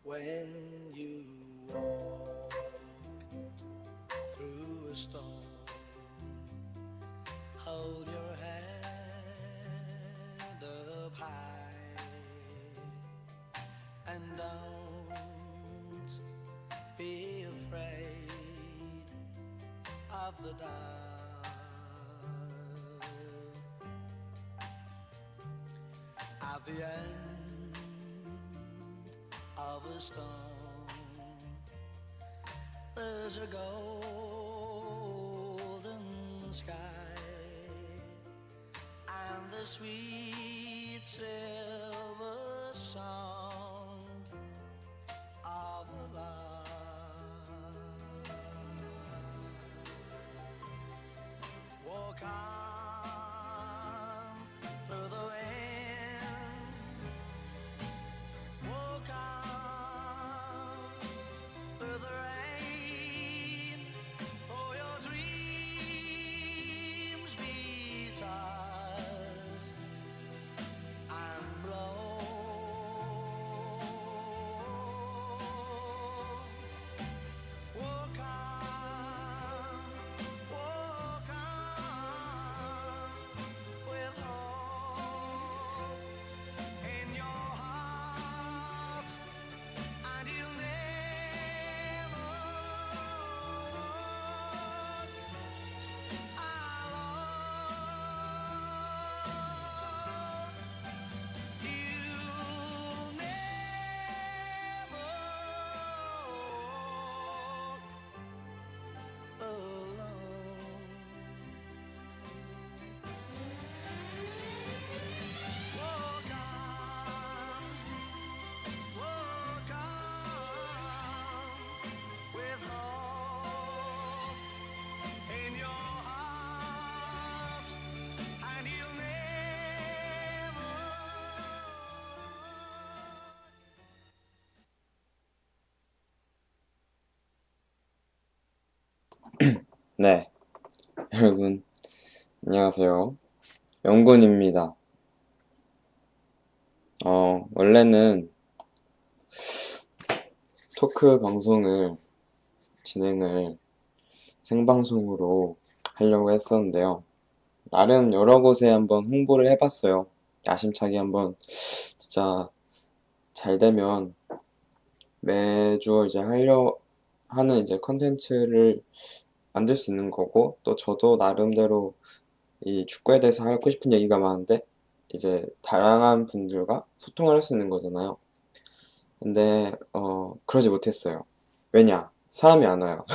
When you walk through a storm, hold your head up high and don't be afraid of the dark. At the end of a storm, there's a golden sky and the sweet silver sound of love. Walk on through the wind, walk on through the rain, for your dreams be tossed and blown. Walk on with hope in your heart, and you'll never walk alone. You'll never walk alone. Walk on with hope in your heart, and you'll never. 네, 여러분, 안녕하세요. 영군입니다. 원래는 토크 방송을 진행을 생방송으로 하려고 했었는데요. 나름 여러 곳에 한번 홍보를 해봤어요. 야심차게 한번 진짜 잘 되면 매주 이제 하는 이제 컨텐츠를 만들 수 있는 거고, 또 저도 나름대로 이 축구에 대해서 하고 싶은 얘기가 많은데 이제 다양한 분들과 소통을 할 수 있는 거잖아요. 근데 그러지 못했어요. 왜냐? 사람이 안 와요.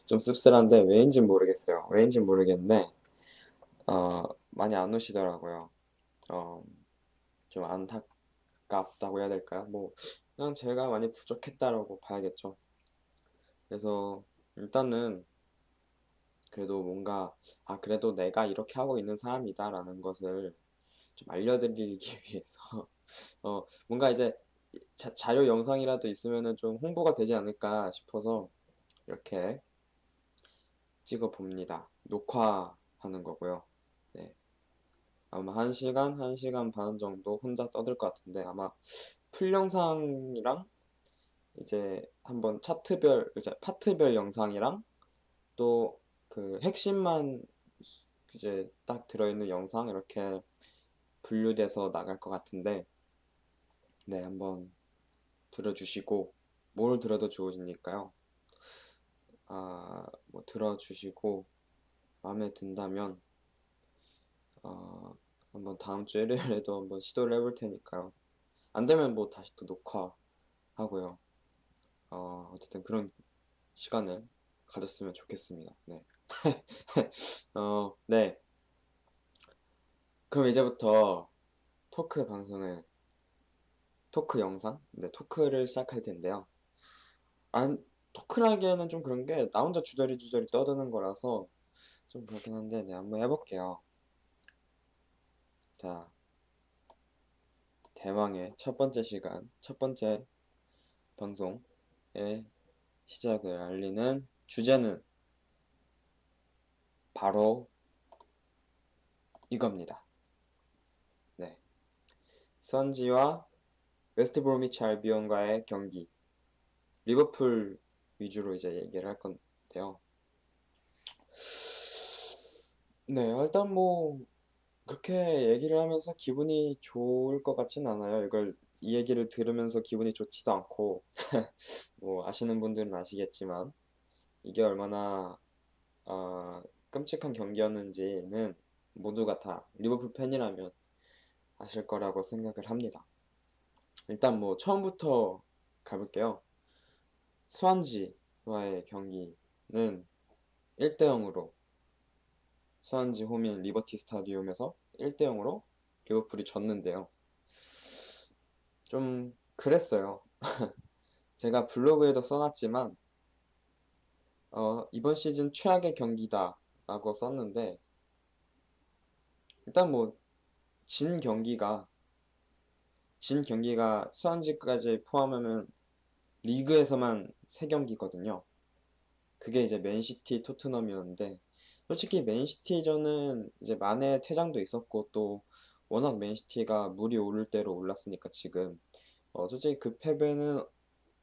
좀 씁쓸한데 왜인진 모르겠어요. 왜인진 모르겠는데 많이 안 오시더라고요. 어, 좀 안타깝다고 해야 될까요? 뭐 그냥 제가 많이 부족했다라고 봐야겠죠. 그래서 일단은 그래도 뭔가 그래도 내가 이렇게 하고 있는 사람이다라는 것을 좀 알려드리기 위해서 뭔가 이제 자료 영상이라도 있으면은 좀 홍보가 되지 않을까 싶어서 이렇게 찍어 봅니다. 녹화하는 거고요. 네. 아마 1시간, 1시간 반 정도 혼자 떠들 것 같은데 아마 풀 영상이랑 이제 한번 이제 파트별 영상이랑 또 그 핵심만 이제 딱 들어있는 영상 이렇게 분류돼서 나갈 것 같은데 네, 한번 들어주시고 뭘 들어도 좋으니까요. 뭐 들어주시고 마음에 든다면 한번 다음 주 일요일에도 한번 시도를 해볼 테니까요. 안 되면 뭐 다시 또 녹화하고요. 어쨌든 그런 시간을 가졌으면 좋겠습니다. 네. 네. 그럼 이제부터 토크 방송을 토크 영상? 네, 토크를 시작할 텐데요. 토크라기에는 좀 그런 게 나 혼자 주저리 떠드는 거라서 좀 그렇긴 한데 네, 한번 해볼게요. 자, 대망의 첫 번째 시간, 첫 번째 방송의 시작을 알리는 주제는 바로 이겁니다. 네. 선지와 웨스트 브로미치 알비온과의 경기, 리버풀 위주로 이제 얘기를 할 건데요. 네, 일단 뭐 그렇게 얘기를 하면서 기분이 좋을 것 같진 않아요. 이 얘기를 들으면서 기분이 좋지도 않고 뭐 아시는 분들은 아시겠지만 이게 얼마나 끔찍한 경기였는지는 모두가 다 리버풀 팬이라면 아실 거라고 생각을 합니다. 일단 뭐 처음부터 가볼게요. 스완지와의 경기는 1대 0으로 스완지 홈인 리버티 스타디움에서 1대 0으로 리버풀이 졌는데요. 좀 그랬어요. 제가 블로그에도 써놨지만 이번 시즌 최악의 경기다 라고 썼는데 일단 뭐 진 경기가 스완지까지 포함하면 리그에서만 3경기거든요. 그게 이제 맨시티, 토트넘이었는데 솔직히 맨시티전은 이제 마네 퇴장도 있었고 또 워낙 맨시티가 물이 오를 대로 올랐으니까 지금 솔직히 그 패배는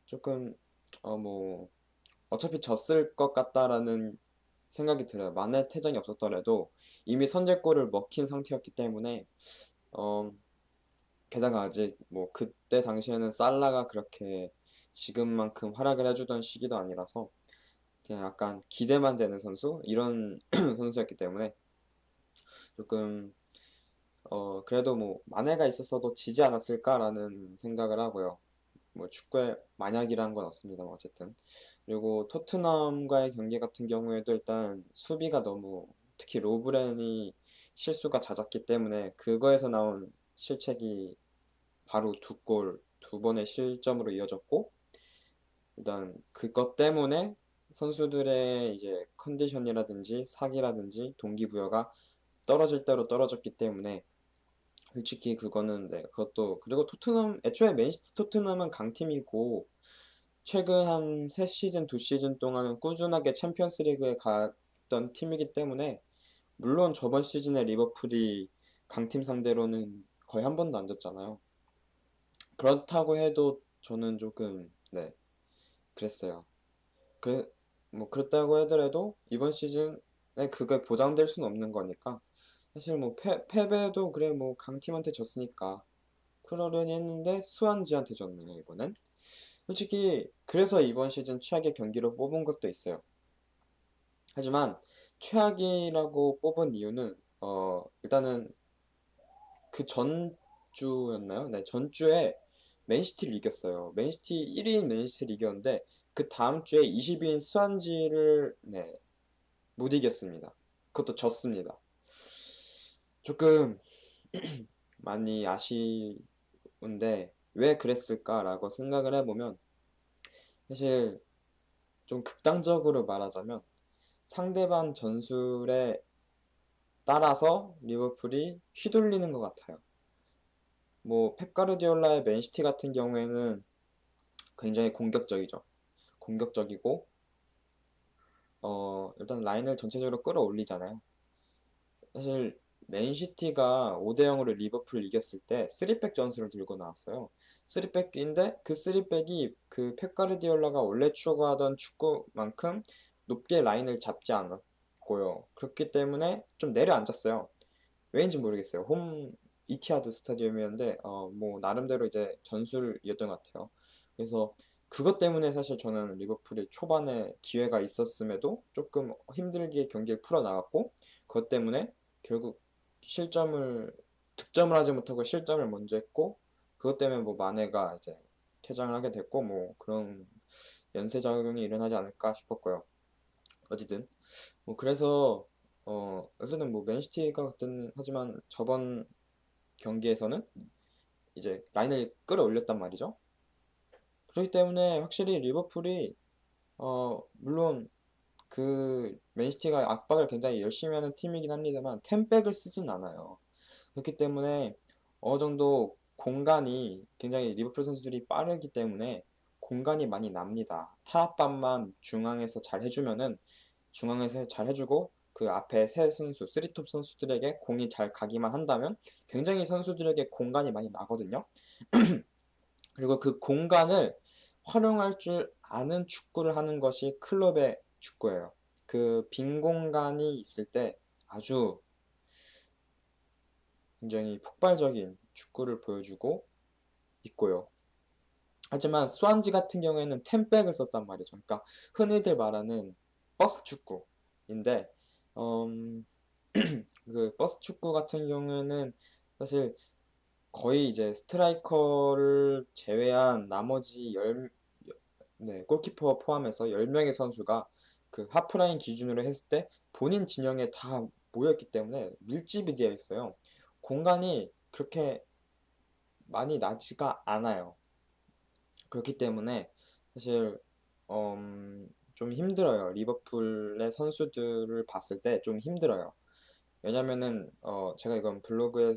조금 뭐 어차피 졌을 것 같다라는 생각이 들어요. 마네 퇴장이 없었더라도 이미 선제골을 먹힌 상태였기 때문에 어 게다가 아직 뭐 그때 당시에는 살라가 그렇게 지금만큼 활약을 해주던 시기도 아니라서 그냥 약간 기대만 되는 선수 이런 선수였기 때문에 조금 그래도 뭐 마네가 있었어도 지지 않았을까라는 생각을 하고요. 뭐 축구에 만약이라는 건 없습니다만 어쨌든 그리고 토트넘과의 경기 같은 경우에도 일단 수비가 너무 특히 로브렌이 실수가 잦았기 때문에 그거에서 나온 실책이 바로 두 번의 실점으로 이어졌고 일단 그것 때문에 선수들의 이제 컨디션이라든지 사기라든지 동기부여가 떨어질 대로 떨어졌기 때문에 솔직히 그거는 네 그것도 그리고 토트넘 애초에 맨시티 토트넘은 강팀이고 최근 한 3시즌 2시즌 동안은 꾸준하게 챔피언스리그에 갔던 팀이기 때문에 물론 저번 시즌에 리버풀이 강팀 상대로는 거의 한 번도 안 졌잖아요. 그렇다고 해도 저는 조금 네 그랬어요. 그래 뭐 그렇다고 하더라도 이번 시즌에 그게 보장될 수는 없는 거니까 사실 뭐 패배도 그래 뭐 강팀한테 졌으니까 그러려니 했는데 스완지한테 졌네요 이번엔. 솔직히 그래서 이번 시즌 최악의 경기로 뽑은 것도 있어요. 하지만 최악이라고 뽑은 이유는 일단은 그 전주였나요? 네, 전주에 맨시티를 이겼어요. 맨시티 1위인 맨시티를 이겼는데 그 다음 주에 20위인 스완지를 네, 못 이겼습니다. 그것도 졌습니다. 조금 많이 아쉬운데 왜 그랬을까라고 생각을 해보면 사실 좀 극단적으로 말하자면 상대방 전술에 따라서 리버풀이 휘둘리는 것 같아요. 뭐 펩 가르디올라의 맨시티 같은 경우에는 굉장히 공격적이죠. 공격적이고 일단 라인을 전체적으로 끌어올리잖아요. 사실 맨시티가 5대 0으로 리버풀을 이겼을 때 3백 전술을 들고 나왔어요. 3백인데 그 3백이 그 펩 가르디올라가 원래 추구하던 축구만큼 높게 라인을 잡지 않았고요. 그렇기 때문에 좀 내려앉았어요. 왜인지 모르겠어요. 홈 이티하드 스타디움이었는데 뭐 나름대로 이제 전술이었던 것 같아요. 그래서 그것 때문에 사실 저는 리버풀이 초반에 기회가 있었음에도 조금 힘들게 경기를 풀어나갔고 그것 때문에 결국 실점을 득점을 하지 못하고 실점을 먼저 했고 그것 때문에 뭐 마네가 이제 퇴장을 하게 됐고 뭐 그런 연쇄작용이 일어나지 않을까 싶었고요. 어쨌든 뭐 그래서 어쨌든 뭐 맨시티가 같은 하지만 저번 경기에서는 이제 라인을 끌어올렸단 말이죠. 그렇기 때문에 확실히 리버풀이 물론 그 맨시티가 압박을 굉장히 열심히 하는 팀이긴 합니다만 템백을 쓰진 않아요. 그렇기 때문에 어느 정도 공간이 굉장히 리버풀 선수들이 빠르기 때문에 공간이 많이 납니다. 타협반만 중앙에서 잘 해주면은 중앙에서 잘 해주고 그 앞에 세 선수, 쓰리톱 선수들에게 공이 잘 가기만 한다면 굉장히 선수들에게 공간이 많이 나거든요. 그리고 그 공간을 활용할 줄 아는 축구를 하는 것이 클럽의 축구예요. 그 빈 공간이 있을 때 아주 굉장히 폭발적인 축구를 보여주고 있고요. 하지만 스완지 같은 경우에는 텐백을 썼단 말이죠. 그러니까 흔히들 말하는 버스 축구인데, 음, 그 버스 축구 같은 경우에는 사실 거의 이제 스트라이커를 제외한 나머지 네, 골키퍼 포함해서 10명의 선수가 그 하프라인 기준으로 했을 때 본인 진영에 다 모였기 때문에 밀집이 되어 있어요. 공간이 그렇게 많이 나지가 않아요. 그렇기 때문에 사실 좀 힘들어요. 리버풀의 선수들을 봤을 때 좀 힘들어요. 왜냐면은 제가 이건 블로그에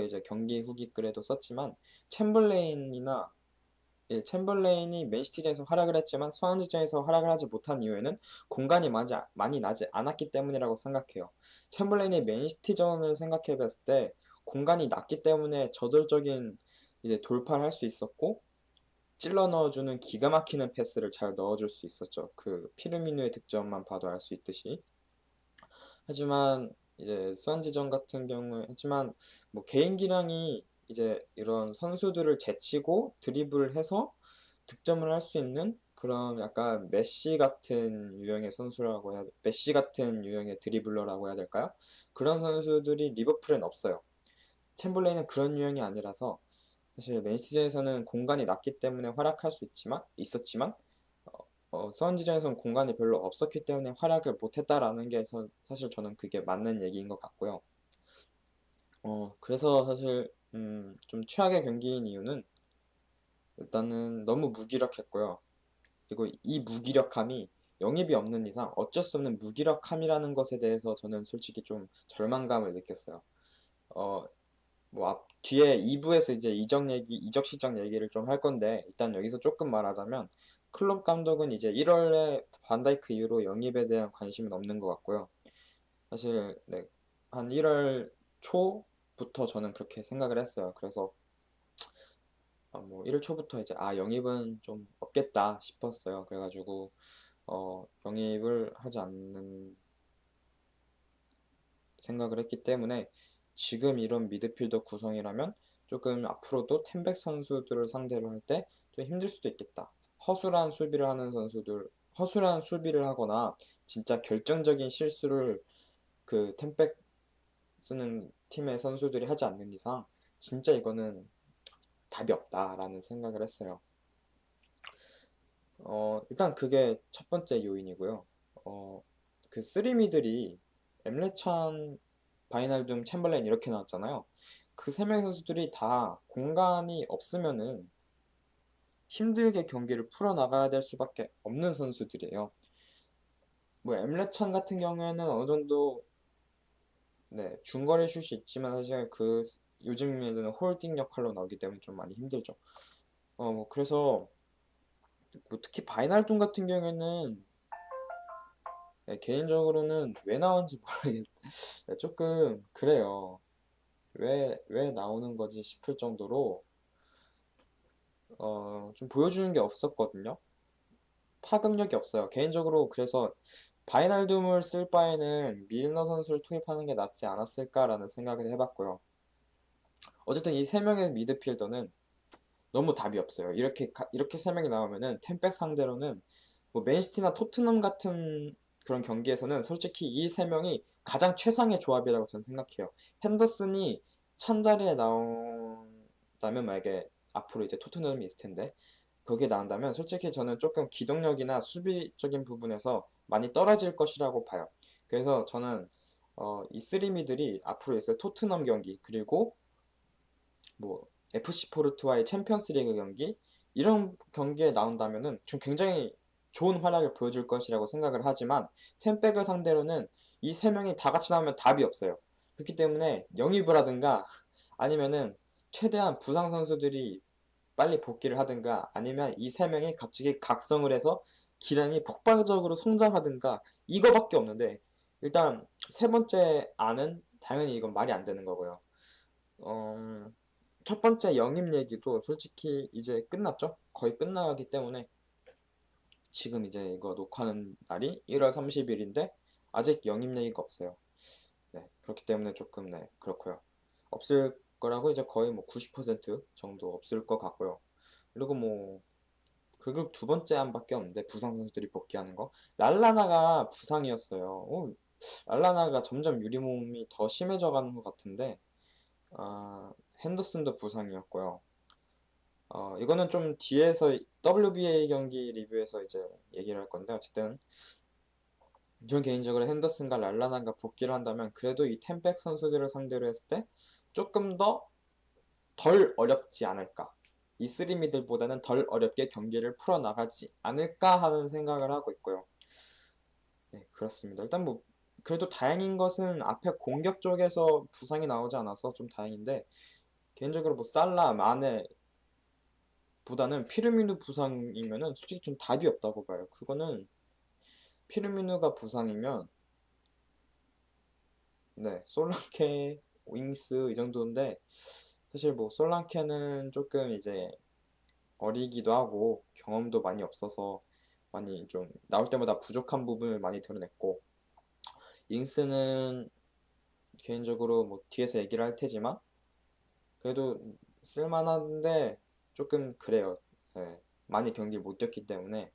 이제 경기 후기 글에도 썼지만 챔벌레인이나 챔벌레인이 맨시티전에서 활약을 했지만 스완지전에서 활약을 하지 못한 이유에는 공간이 많이 나지 않았기 때문이라고 생각해요. 챔벌레인이 맨시티전을 생각해 봤을 때 공간이 났기 때문에 저돌적인 이제 돌파를 할 수 있었고 찔러 넣어주는 기가 막히는 패스를 잘 넣어줄 수 있었죠. 그 피르미누의 득점만 봐도 알 수 있듯이. 하지만 이제 수완지전 같은 경우에 하지만 뭐 개인 기량이 이제 이런 선수들을 제치고 드리블을 해서 득점을 할 수 있는 그런 약간 메시 같은 유형의 드리블러라고 해야 될까요? 그런 선수들이 리버풀엔 없어요. 챔ber레인은 그런 유형이 아니라서 사실 맨시티전에서는 공간이 났기 때문에 활약할 수 있었지만 서원지전에서는 공간이 별로 없었기 때문에 활약을 못했다라는 게 사실 저는 그게 맞는 얘기인 것 같고요. 그래서 사실 좀 최악의 경기인 이유는 일단은 너무 무기력했고요. 그리고 이 무기력함이 영입이 없는 이상 어쩔 수 없는 무기력함이라는 것에 대해서 저는 솔직히 좀 절망감을 느꼈어요. 어, 뭐 뒤에 2부에서 이제 이적 시장 얘기를 좀 할 건데 일단 여기서 조금 말하자면 클롭 감독은 이제 1월에 반다이크 이후로 영입에 대한 관심은 없는 것 같고요. 사실 네, 한 1월 초부터 저는 그렇게 생각을 했어요. 그래서 뭐 1월 초부터 이제 영입은 좀 없겠다 싶었어요. 그래가지고 영입을 하지 않는 생각을 했기 때문에 지금 이런 미드필더 구성이라면 조금 앞으로도 텐백 선수들을 상대로 할 때 좀 힘들 수도 있겠다. 허술한 수비를 하거나 진짜 결정적인 실수를 그 텐백 쓰는 팀의 선수들이 하지 않는 이상 진짜 이거는 답이 없다라는 생각을 했어요. 일단 그게 첫 번째 요인이고요. 그 쓰리미들이 엠레찬, 바이날둠, 챔벌레인 이렇게 나왔잖아요. 그 세 명의 선수들이 다 공간이 없으면은 힘들게 경기를 풀어나가야 될 수밖에 없는 선수들이에요. 뭐 엠레찬 같은 경우에는 어느 정도 네, 중거리 슛이 있지만 사실 그 요즘에는 홀딩 역할로 나오기 때문에 좀 많이 힘들죠. 뭐 그래서 뭐 특히 바이날둠 같은 경우에는 네, 개인적으로는 왜 나온지 모르겠 조금 그래요. 왜 나오는 거지 싶을 정도로 좀 보여주는 게 없었거든요. 파급력이 없어요. 개인적으로 그래서 바이날둠을 쓸 바에는 밀너 선수를 투입하는 게 낫지 않았을까라는 생각을 해봤고요. 어쨌든 이 세 명의 미드필더는 너무 답이 없어요. 이렇게 세 명이 나오면은 템백 상대로는 뭐 맨시티나 토트넘 같은 그런 경기에서는 솔직히 이 세 명이 가장 최상의 조합이라고 저는 생각해요. 핸더슨이 찬자리에 나온다면 만약에 앞으로 이제 토트넘이 있을 텐데 거기에 나온다면 솔직히 저는 조금 기동력이나 수비적인 부분에서 많이 떨어질 것이라고 봐요. 그래서 저는 이 쓰리미들이 앞으로 있을 토트넘 경기 그리고 뭐 FC 포르투와의 챔피언스리그 경기 이런 경기에 나온다면은 좀 굉장히 좋은 활약을 보여줄 것이라고 생각을 하지만 템백을 상대로는 이 세 명이 다 같이 나오면 답이 없어요. 그렇기 때문에 영입을 하든가 아니면은 최대한 부상 선수들이 빨리 복귀를 하든가 아니면 이 세 명이 갑자기 각성을 해서 기량이 폭발적으로 성장하든가 이거밖에 없는데 일단 세 번째 안은 당연히 이건 말이 안 되는 거고요. 어, 첫 번째 영입 얘기도 솔직히 이제 끝났죠. 거의 끝나가기 때문에 지금 이제 이거 녹화하는 날이 1월 30일인데 아직 영입 얘기가 없어요. 네, 그렇기 때문에 조금 네, 그렇고요. 없을 거라고 이제 거의 뭐 90% 정도 없을 것 같고요. 그리고 뭐 그리고 두 번째 안밖에 없는데 부상 선수들이 복귀하는 거. 랄라나가 부상이었어요. 랄라나가 점점 유리몸이 더 심해져 가는 것 같은데 핸더슨도 부상이었고요. 이거는 좀 뒤에서 WBA 경기 리뷰에서 이제 얘기를 할 건데 어쨌든 전 개인적으로 핸더슨과 랄라나가 복귀를 한다면 그래도 이 템백 선수들을 상대로 했을 때 조금 더 덜 어렵지 않을까. 이 쓰리미들보다는 덜 어렵게 경기를 풀어나가지 않을까 하는 생각을 하고 있고요. 네, 그렇습니다. 일단 뭐 그래도 다행인 것은 앞에 공격 쪽에서 부상이 나오지 않아서 좀 다행인데 개인적으로 뭐 살라, 마네 보다는 피르미누 부상이면은 솔직히 좀 답이 없다고 봐요. 그거는 피르미누가 부상이면 네, 솔랑케, 윙스 이 정도인데 사실 뭐 솔랑케는 조금 이제 어리기도 하고 경험도 많이 없어서 많이 좀 나올 때마다 부족한 부분을 많이 드러냈고 윙스는 개인적으로 뭐 뒤에서 얘기를 할 테지만 그래도 쓸만한데 조금 그래요. 네, 많이 경기를 못 뛰었기 때문에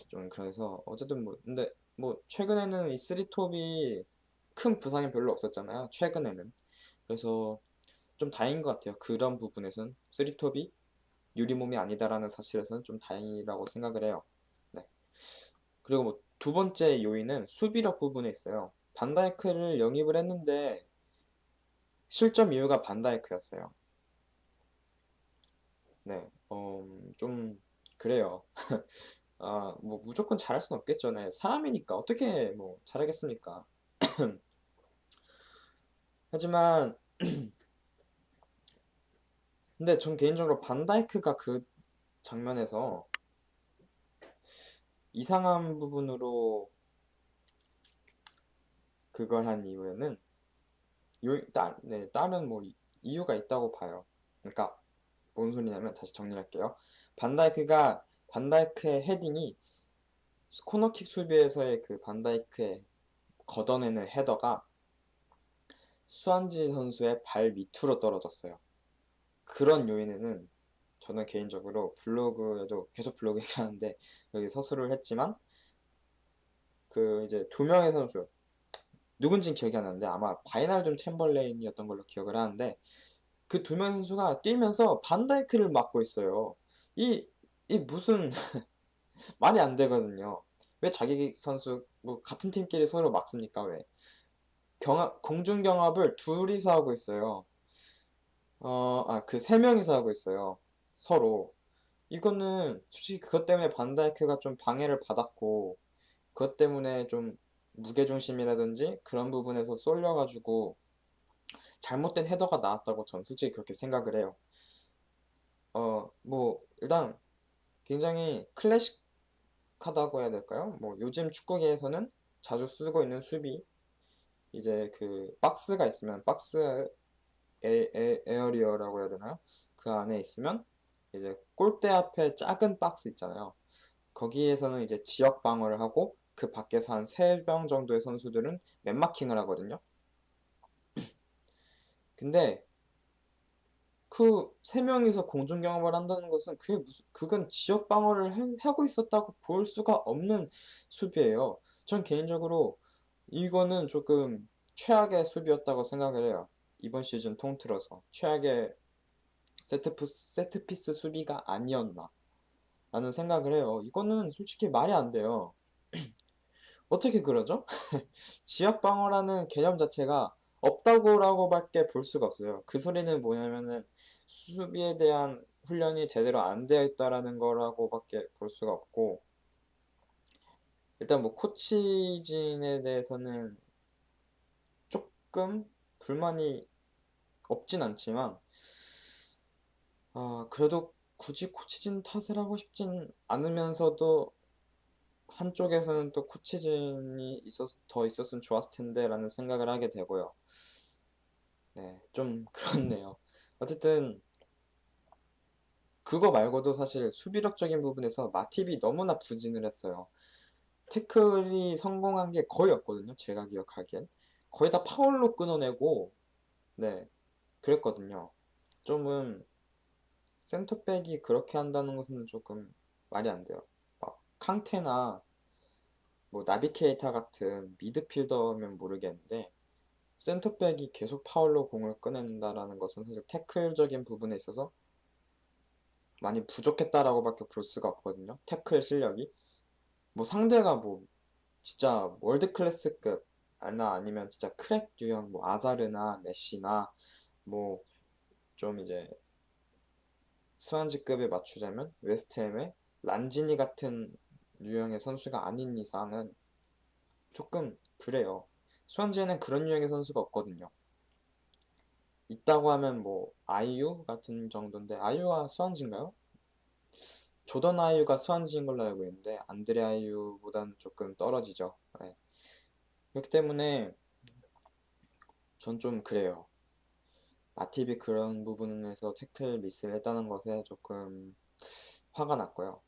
좀 그래서 어쨌든 뭐 근데 뭐 최근에는 이 쓰리톱이 큰 부상이 별로 없었잖아요. 최근에는 그래서 좀 다행인 것 같아요. 그런 부분에서는 쓰리톱이 유리몸이 아니다라는 사실에서는 좀 다행이라고 생각을 해요. 네. 그리고 뭐 두 번째 요인은 수비력 부분에 있어요. 반다이크를 영입을 했는데 실점 이유가 반다이크였어요. 네, 좀 그래요. 뭐 무조건 잘할 순 없겠죠. 네, 사람이니까 어떻게 뭐 잘하겠습니까? 하지만 근데 전 개인적으로 반다이크가 그 장면에서 이상한 부분으로 그걸 한 이유에는 네, 다른 뭐 이유가 있다고 봐요. 그러니까 뭔 소리냐면 다시 정리할게요. 반다이크의 헤딩이 코너킥 수비에서의 그 반다이크의 걷어내는 헤더가 수완지 선수의 발 밑으로 떨어졌어요. 그런 요인에는 저는 개인적으로 블로그에도 계속 블로그 얘기하는데 여기 서술을 했지만 그 이제 두 명의 선수 누군진 기억이 안 나는데 아마 바이날둠 챔벌레인이었던 걸로 기억을 하는데 그 두 명의 선수가 뛰면서 반다이크를 막고 있어요. 이, 이 무슨 말이 안 되거든요. 왜 자기 선수 뭐 같은 팀끼리 서로 막습니까? 왜? 공중 경합을 둘이서 하고 있어요. 그 세 명이서 하고 있어요. 서로. 이거는 솔직히 그것 때문에 반다이크가 좀 방해를 받았고 그것 때문에 좀 무게중심이라든지 그런 부분에서 쏠려가지고 잘못된 헤더가 나왔다고 전 솔직히 그렇게 생각을 해요. 뭐 일단 굉장히 클래식하다고 해야 될까요? 뭐 요즘 축구계에서는 자주 쓰고 있는 수비 이제 그 박스가 있으면 박스 에어리어라고 해야 되나요? 그 안에 있으면 이제 골대 앞에 작은 박스 있잖아요. 거기에서는 이제 지역 방어를 하고 그 밖에서 한 3명 정도의 선수들은 맨마킹을 하거든요. 근데 그 3명이서 공중 경험을 한다는 것은 그건 지역 방어를 하고 있었다고 볼 수가 없는 수비예요. 전 개인적으로 이거는 조금 최악의 수비였다고 생각을 해요. 이번 시즌 통틀어서 최악의 세트피스 수비가 아니었나 라는 생각을 해요. 이거는 솔직히 말이 안 돼요. 어떻게 그러죠? 지역 방어라는 개념 자체가 없다고라고밖에 볼 수가 없어요. 그 소리는 뭐냐면은 수비에 대한 훈련이 제대로 안 되어 있다라는 거라고밖에 볼 수가 없고 일단 뭐 코치진에 대해서는 조금 불만이 없진 않지만 그래도 굳이 코치진 탓을 하고 싶진 않으면서도 한쪽에서는 또 코치진이 더 있었으면 좋았을 텐데라는 생각을 하게 되고요. 네, 좀 그렇네요. 어쨌든 그거 말고도 사실 수비력적인 부분에서 마팁이 너무나 부진을 했어요. 태클이 성공한 게 거의 없거든요. 제가 기억하기엔. 거의 다 파울로 끊어내고, 네, 그랬거든요. 좀은 센터백이 그렇게 한다는 것은 조금 말이 안 돼요. 막 캉테나 뭐 나비케이타 같은 미드필더면 모르겠는데 센터백이 계속 파울로 공을 꺼낸다라는 것은 사실 태클적인 부분에 있어서 많이 부족했다라고밖에 볼 수가 없거든요. 태클 실력이. 뭐 상대가 뭐 진짜 월드 클래스급 아니면 진짜 크랙 유형 뭐 아자르나 메시나 뭐 좀 이제 스완지급에 맞추자면 웨스트햄의 란지니 같은 유형의 선수가 아닌 이상은 조금 그래요. 스완지에는 그런 유형의 선수가 없거든요. 있다고 하면 뭐 아이유 같은 정도인데 아이유가 스완지인가요? 조던 아이유가 스완지인 걸로 알고 있는데 안드레 아이유보다는 조금 떨어지죠. 네. 그렇기 때문에 전 좀 그래요. 마팁이 그런 부분에서 태클 미스를 했다는 것에 조금 화가 났고요.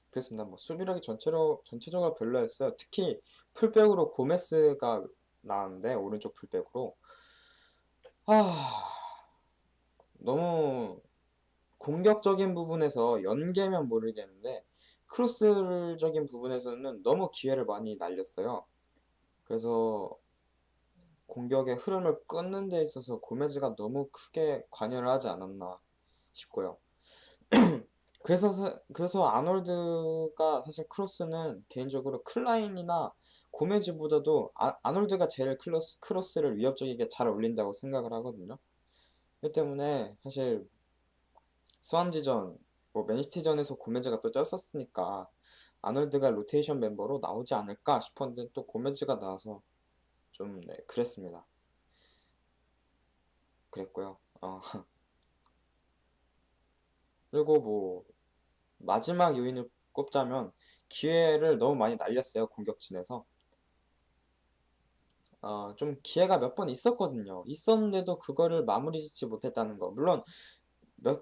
그렇습니다. 뭐 수비력이 전체적으로 별로였어요. 특히 풀백으로 고메스가 나왔는데 오른쪽 풀백으로 너무 공격적인 부분에서 연계면 모르겠는데 크로스적인 부분에서는 너무 기회를 많이 날렸어요. 그래서 공격의 흐름을 끊는 데 있어서 고메즈가 너무 크게 관여를 하지 않았나 싶고요. 그래서 아놀드가 사실 크로스는 개인적으로 클라인이나 고메즈보다도 아놀드가 제일 크로스를 위협적이게 잘 올린다고 생각을 하거든요. 그렇기 때문에 사실 스완지전, 뭐 맨시티전에서 고메즈가 또 쪘었으니까 아놀드가 로테이션 멤버로 나오지 않을까 싶었는데 또 고메즈가 나와서 좀 네, 그랬습니다. 그랬고요. 그리고 뭐 마지막 요인을 꼽자면 기회를 너무 많이 날렸어요. 공격진에서. 좀 기회가 몇 번 있었거든요. 있었는데도 그거를 마무리 짓지 못했다는 거. 물론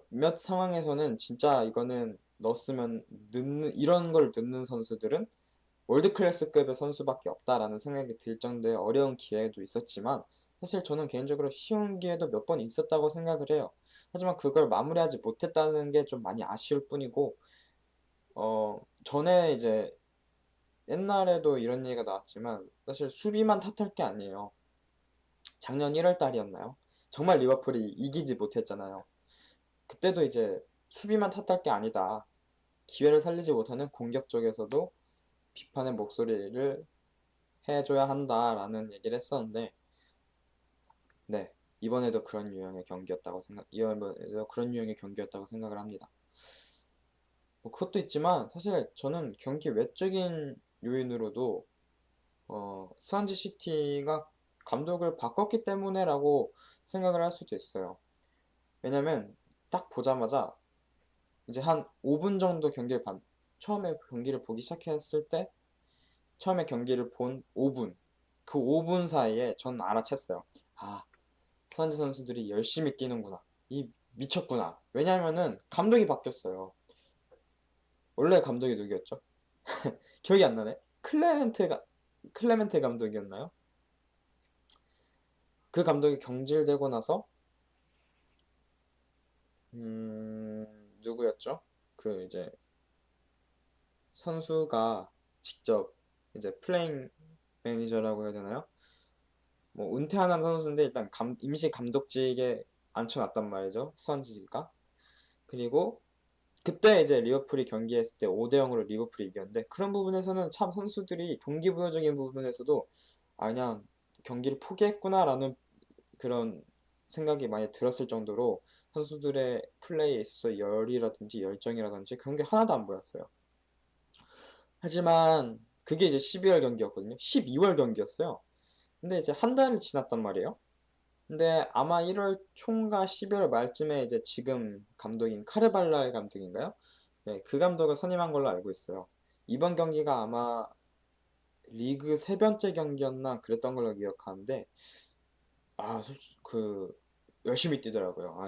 몇 상황에서는 진짜 이거는 넣었으면 이런 걸 넣는 선수들은 월드 클래스급의 선수밖에 없다라는 생각이 들 정도의 어려운 기회도 있었지만 사실 저는 개인적으로 쉬운 기회도 몇 번 있었다고 생각을 해요. 하지만 그걸 마무리하지 못했다는 게 좀 많이 아쉬울 뿐이고 전에 이제 옛날에도 이런 얘기가 나왔지만 사실 수비만 탓할 게 아니에요. 작년 1월 달이었나요? 정말 리버풀이 이기지 못했잖아요. 그때도 이제 수비만 탓할 게 아니다. 기회를 살리지 못하는 공격 쪽에서도 비판의 목소리를 해줘야 한다라는 얘기를 했었는데, 네, 이번에도 그런 유형의 경기였다고 생각을 합니다. 뭐 그것도 있지만 사실 저는 경기 외적인 요인으로도 스완지 시티가 감독을 바꿨기 때문에라고 생각을 할 수도 있어요. 왜냐면 딱 보자마자 이제 한 5분 정도 처음에 경기를 보기 시작했을 때 처음에 경기를 본 5분 그 5분 사이에 전 알아챘어요. 아, 스완지 선수들이 열심히 뛰는구나. 이 미쳤구나. 왜냐면은 감독이 바뀌었어요. 원래 감독이 누구였죠? 기억이 안 나네. 클레멘테 감독이었나요? 그 감독이 경질되고 나서 누구였죠? 그 이제 선수가 직접 이제 플레잉 매니저라고 해야 되나요? 뭐 은퇴하는 선수인데 일단 임시 감독직에 앉혀놨단 말이죠. 스완지가. 그리고 그때 이제 리버풀이 경기했을 때 5대 0으로 리버풀이 이겼는데 그런 부분에서는 참 선수들이 동기부여적인 부분에서도 그냥 경기를 포기했구나라는 그런 생각이 많이 들었을 정도로 선수들의 플레이에 있어서 열이라든지 열정이라든지 그런 게 하나도 안 보였어요. 하지만 그게 이제 12월 경기였거든요. 12월 경기였어요. 근데 이제 한 달이 지났단 말이에요. 근데 아마 1월 총과 12월 말쯤에 이제 지금 감독인 카르발랄 감독인가요? 네, 그 감독을 선임한 걸로 알고 있어요. 이번 경기가 아마 리그 세 번째 경기였나 그랬던 걸로 기억하는데 솔직히 열심히 뛰더라고요.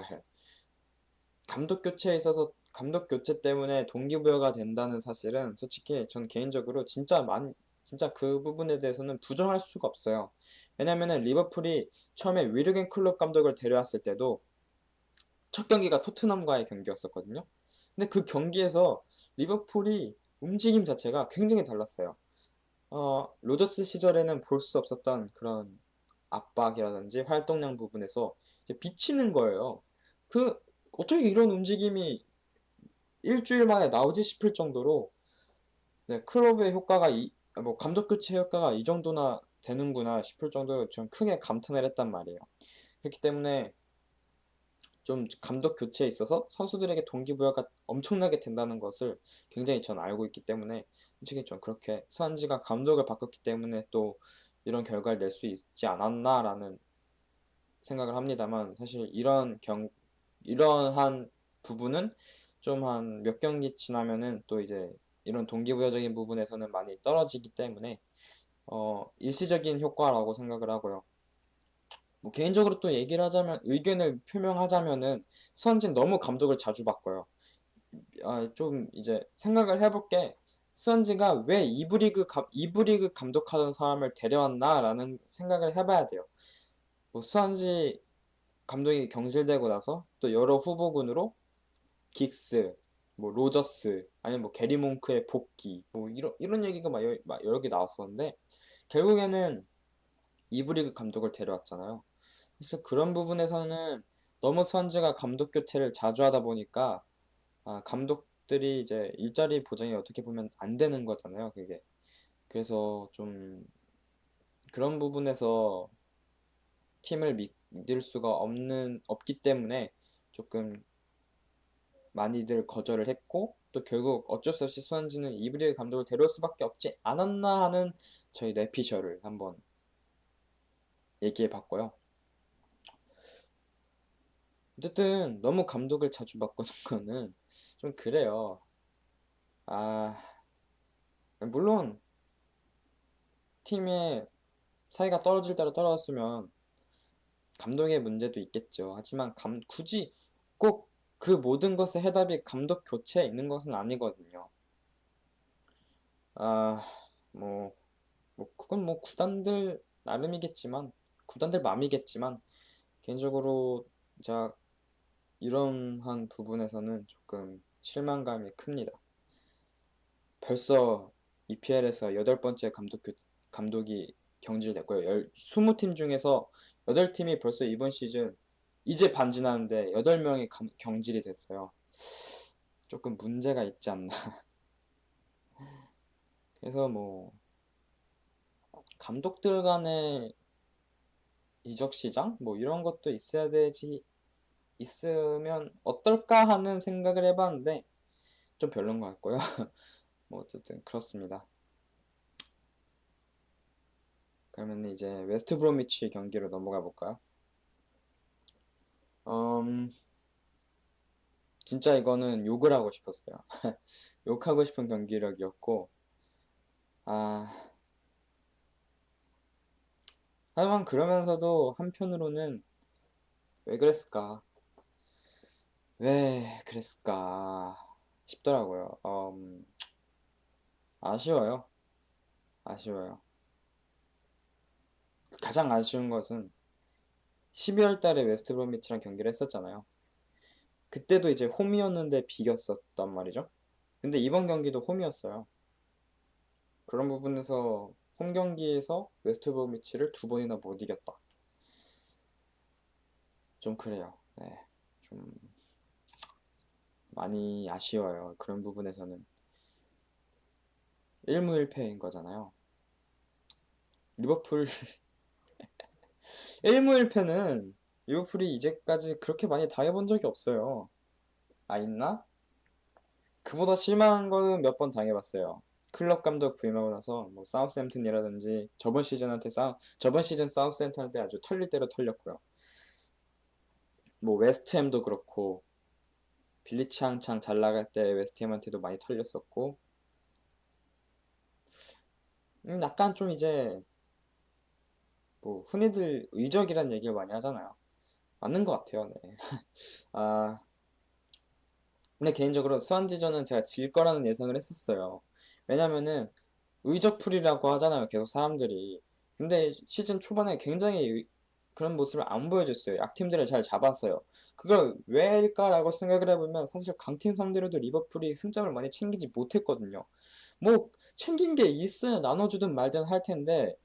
감독 교체에 있어서 감독 교체 때문에 동기부여가 된다는 사실은 솔직히 전 개인적으로 진짜 그 부분에 대해서는 부정할 수가 없어요. 왜냐면은 리버풀이 처음에 위르겐 클롭 감독을 데려왔을 때도 첫 경기가 토트넘과의 경기였었거든요. 근데 그 경기에서 리버풀이 움직임 자체가 굉장히 달랐어요. 로저스 시절에는 볼 수 없었던 그런 압박이라든지 활동량 부분에서 이제 비치는 거예요. 그 어떻게 이런 움직임이 일주일 만에 나오지 싶을 정도로 네, 클럽의 효과가 뭐 감독 교체 효과가 이 정도나 되는구나 싶을 정도로 좀 크게 감탄을 했단 말이에요. 그렇기 때문에 좀 감독 교체에 있어서 선수들에게 동기부여가 엄청나게 된다는 것을 굉장히 전 알고 있기 때문에 솔직히 좀 그렇게 스완지가 감독을 바꿨기 때문에 또 이런 결과를 낼 수 있지 않았나라는 생각을 합니다만 사실 이러한 부분은 좀 한 몇 경기 지나면은 또 이제 이런 동기부여적인 부분에서는 많이 떨어지기 때문에 일시적인 효과라고 생각을 하고요. 뭐 개인적으로 또 얘기를 하자면 의견을 표명하자면은 스완지는 너무 감독을 자주 바꿔요. 좀 이제 생각을 해볼게. 스완지가 왜 이브리그 감독하던 사람을 데려왔나라는 생각을 해봐야 돼요. 뭐 스완지 감독이 경질되고 나서 또 여러 후보군으로 긱스, 뭐 로저스, 아니면 뭐 게리 몽크의 복귀, 뭐 이런 얘기가 막 여러 개 나왔었는데 결국에는 이브리그 감독을 데려왔잖아요. 그래서 그런 부분에서는 너무 스완지가 감독 교체를 자주 하다 보니까 감독들이 이제 일자리 보장이 어떻게 보면 안 되는 거잖아요, 그게. 그래서 좀 그런 부분에서 팀을 믿을 수가 없기 때문에 조금 많이들 거절을 했고 또 결국 어쩔 수 없이 스완지는 이브리그 감독을 데려올 수밖에 없지 않았나 하는 저희 내피셜을 한번 얘기해 봤고요. 어쨌든 너무 감독을 자주 바꾸는 거는 좀 그래요. 아, 물론 팀의 사이가 떨어질 대로 떨어졌으면 감독의 문제도 있겠죠. 하지만 굳이 꼭 그 모든 것의 해답이 감독 교체에 있는 것은 아니거든요. 아, 뭐, 그건 뭐 구단들 나름이겠지만, 구단들 맘이겠지만, 개인적으로 제가 이런 부분에서는 조금 실망감이 큽니다. 벌써 EPL에서 8번째 감독이 경질됐고요. 20팀 중에서 8팀이 벌써 이번 시즌 이제 반 지났는데 8명이 경질이 됐어요. 조금 문제가 있지 않나. 그래서 뭐 감독들 간의 이적 시장 뭐 이런 것도 있으면 어떨까 하는 생각을 해봤는데 좀 별론 것 같고요. 뭐 어쨌든 그렇습니다. 그러면 이제 웨스트 브로미치 경기로 넘어가 볼까요? 진짜 이거는 욕을 하고 싶었어요. 욕하고 싶은 경기력이었고, 아, 하지만 그러면서도 한편으로는 왜 그랬을까? 왜 그랬을까? 싶더라고요. 아쉬워요. 아쉬워요. 가장 아쉬운 것은 12월 달에 웨스트 브로미치랑 경기를 했었잖아요. 그때도 이제 홈이었는데 비겼었단 말이죠. 근데 이번 경기도 홈이었어요. 그런 부분에서 홈 경기에서 웨스트 브로미치를 두 번이나 못 이겼다. 좀 그래요. 네. 좀 많이 아쉬워요. 그런 부분에서는 1무1패인 거잖아요. 리버풀 1무1패는 리버풀이 이제까지 그렇게 많이 당해본 적이 없어요. 있나? 그보다 심한 거는 몇 번 당해봤어요. 클럽 감독 부임하고 나서 뭐 사우스햄튼이라든지 저번 시즌 사우스햄튼한테 아주 털릴 대로 털렸고요. 뭐 웨스트햄도 그렇고 빌리치 한창 잘 나갈 때 웨스트햄한테도 많이 털렸었고 약간 좀 이제 뭐 흔히들 의적이란 얘기를 많이 하잖아요. 맞는 것 같아요. 네. 아 근데 개인적으로 스완지전은 제가 질 거라는 예상을 했었어요. 왜냐면은 의적풀이라고 하잖아요, 계속 사람들이. 근데 시즌 초반에 굉장히 그런 모습을 안 보여줬어요. 약팀들을 잘 잡았어요. 그걸 왜일까라고 생각을 해보면 사실 강팀 상대로도 리버풀이 승점을 많이 챙기지 못했거든요. 뭐 챙긴 게 있어야 나눠주든 말든 할 텐데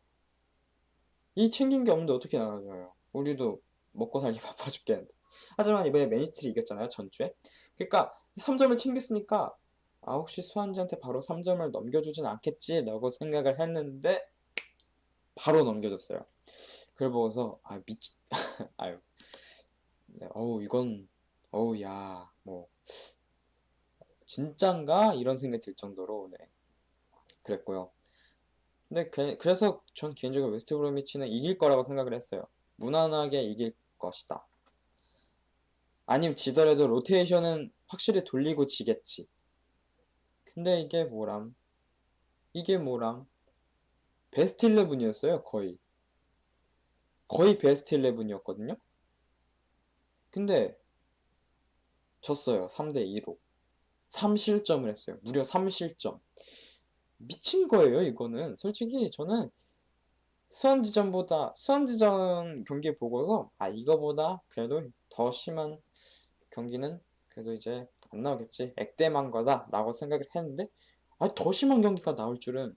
이 챙긴 게 없는데 어떻게 나눠줘요? 우리도 먹고 살기 바빠 죽겠는데. 하지만 이번에 맨시티를 이겼잖아요, 전주에. 그러니까 3점을 챙겼으니까 아 혹시 수완지한테 바로 3점을 넘겨주진 않겠지라고 생각을 했는데 바로 넘겨줬어요. 그걸 보고서 아 미치 아유 네, 어우 이건 어우 야 뭐 진짠가 이런 생각이 들 정도로 네 그랬고요. 근데 그래서 전 개인적으로 웨스트 브로미치는 이길 거라고 생각을 했어요. 무난하게 이길 것이다. 아니면 지더라도 로테이션은 확실히 돌리고 지겠지. 근데 이게 뭐람 베스트 11이었어요. 거의 베스트 11이었거든요. 근데 졌어요. 3대2로 3실점을 했어요. 무려 3실점. 미친 거예요, 이거는. 솔직히 저는 수원지전 경기 보고서 아 이거보다 그래도 더 심한 경기는 그래도 이제 안 나오겠지. 액땜한 거다라고 생각을 했는데 아 더 심한 경기가 나올 줄은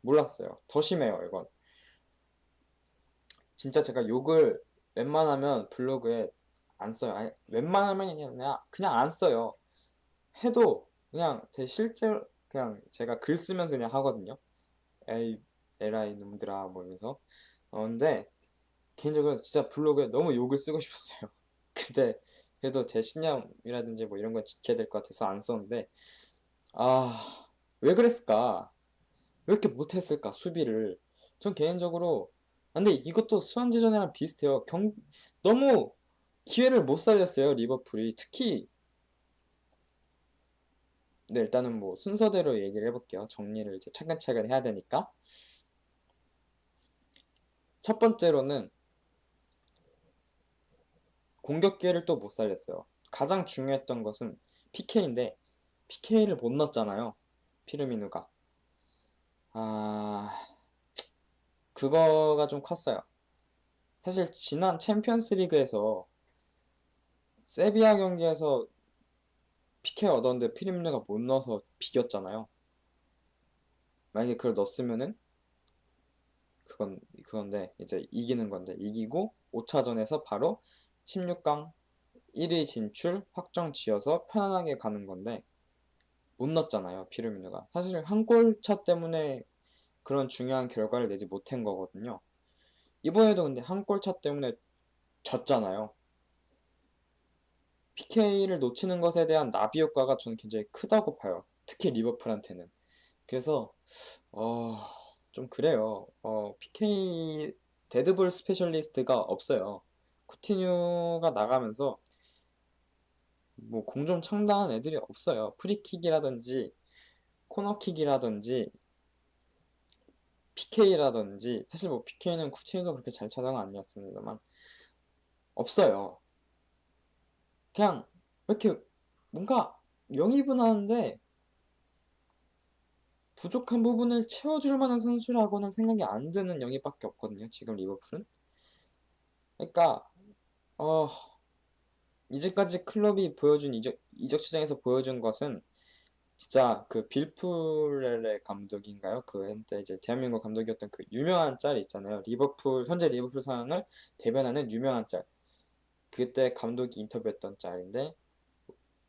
몰랐어요. 더 심해요, 이건. 진짜 제가 욕을 웬만하면 블로그에 안 써요. 아니, 웬만하면 그냥 안 써요. 해도 그냥 제 실제로 그냥 제가 글 쓰면서 그냥 하거든요. 에이 에라이 놈들아 뭐 이러면서. 근데 개인적으로 진짜 블로그에 너무 욕을 쓰고 싶었어요. 근데 그래도 제 신념이라든지 뭐 이런 건 지켜야 될 것 같아서 안 썼는데 아 왜 그랬을까? 왜 이렇게 못했을까 수비를? 전 개인적으로 근데 이것도 수완지전이랑 비슷해요. 너무 기회를 못 살렸어요 리버풀이 특히 네 일단은 뭐 순서대로 얘기를 해볼게요. 정리를 이제 차근차근 해야 되니까 첫 번째로는 공격 기회를 또 못 살렸어요. 가장 중요했던 것은 PK인데 PK를 못 넣었잖아요. 피르미누가. 아, 그거가 좀 컸어요. 사실 지난 챔피언스 리그에서 세비야 경기에서 PK 얻었는데 피르미누가 못 넣어서 비겼잖아요. 만약에 그걸 넣었으면은 그건데 이제 이기는 건데 이기고 5차전에서 바로 16강 1위 진출 확정 지어서 편안하게 가는 건데 못 넣었잖아요 피르미누가 사실 한 골 차 때문에 그런 중요한 결과를 내지 못한 거거든요. 이번에도 근데 한 골 차 때문에 졌잖아요. PK를 놓치는 것에 대한 나비 효과가 저는 굉장히 크다고 봐요. 특히 리버풀한테는. 그래서 어, 좀 그래요. PK 데드볼 스페셜리스트가 없어요. 쿠티뉴가 나가면서 뭐 공좀 창단한 애들이 없어요. 프리킥이라든지 코너킥이라든지 PK라든지 사실 뭐 PK는 쿠티뉴가 그렇게 잘 차는 아니었습니다만 없어요. 그냥 이렇게 뭔가 영입은 하는데 부족한 부분을 채워줄 만한 선수라고는 생각이 안 드는 영입밖에 없거든요. 지금 리버풀은. 그러니까 어, 이제까지 클럽이 보여준 이적 시장에서 보여준 것은 진짜 그 빌프렐레 감독인가요? 그 한때 이제 대한민국 감독이었던 그 유명한 짤 있잖아요. 현재 리버풀 상황을 대변하는 유명한 짤. 그때 감독이 인터뷰했던 짤인데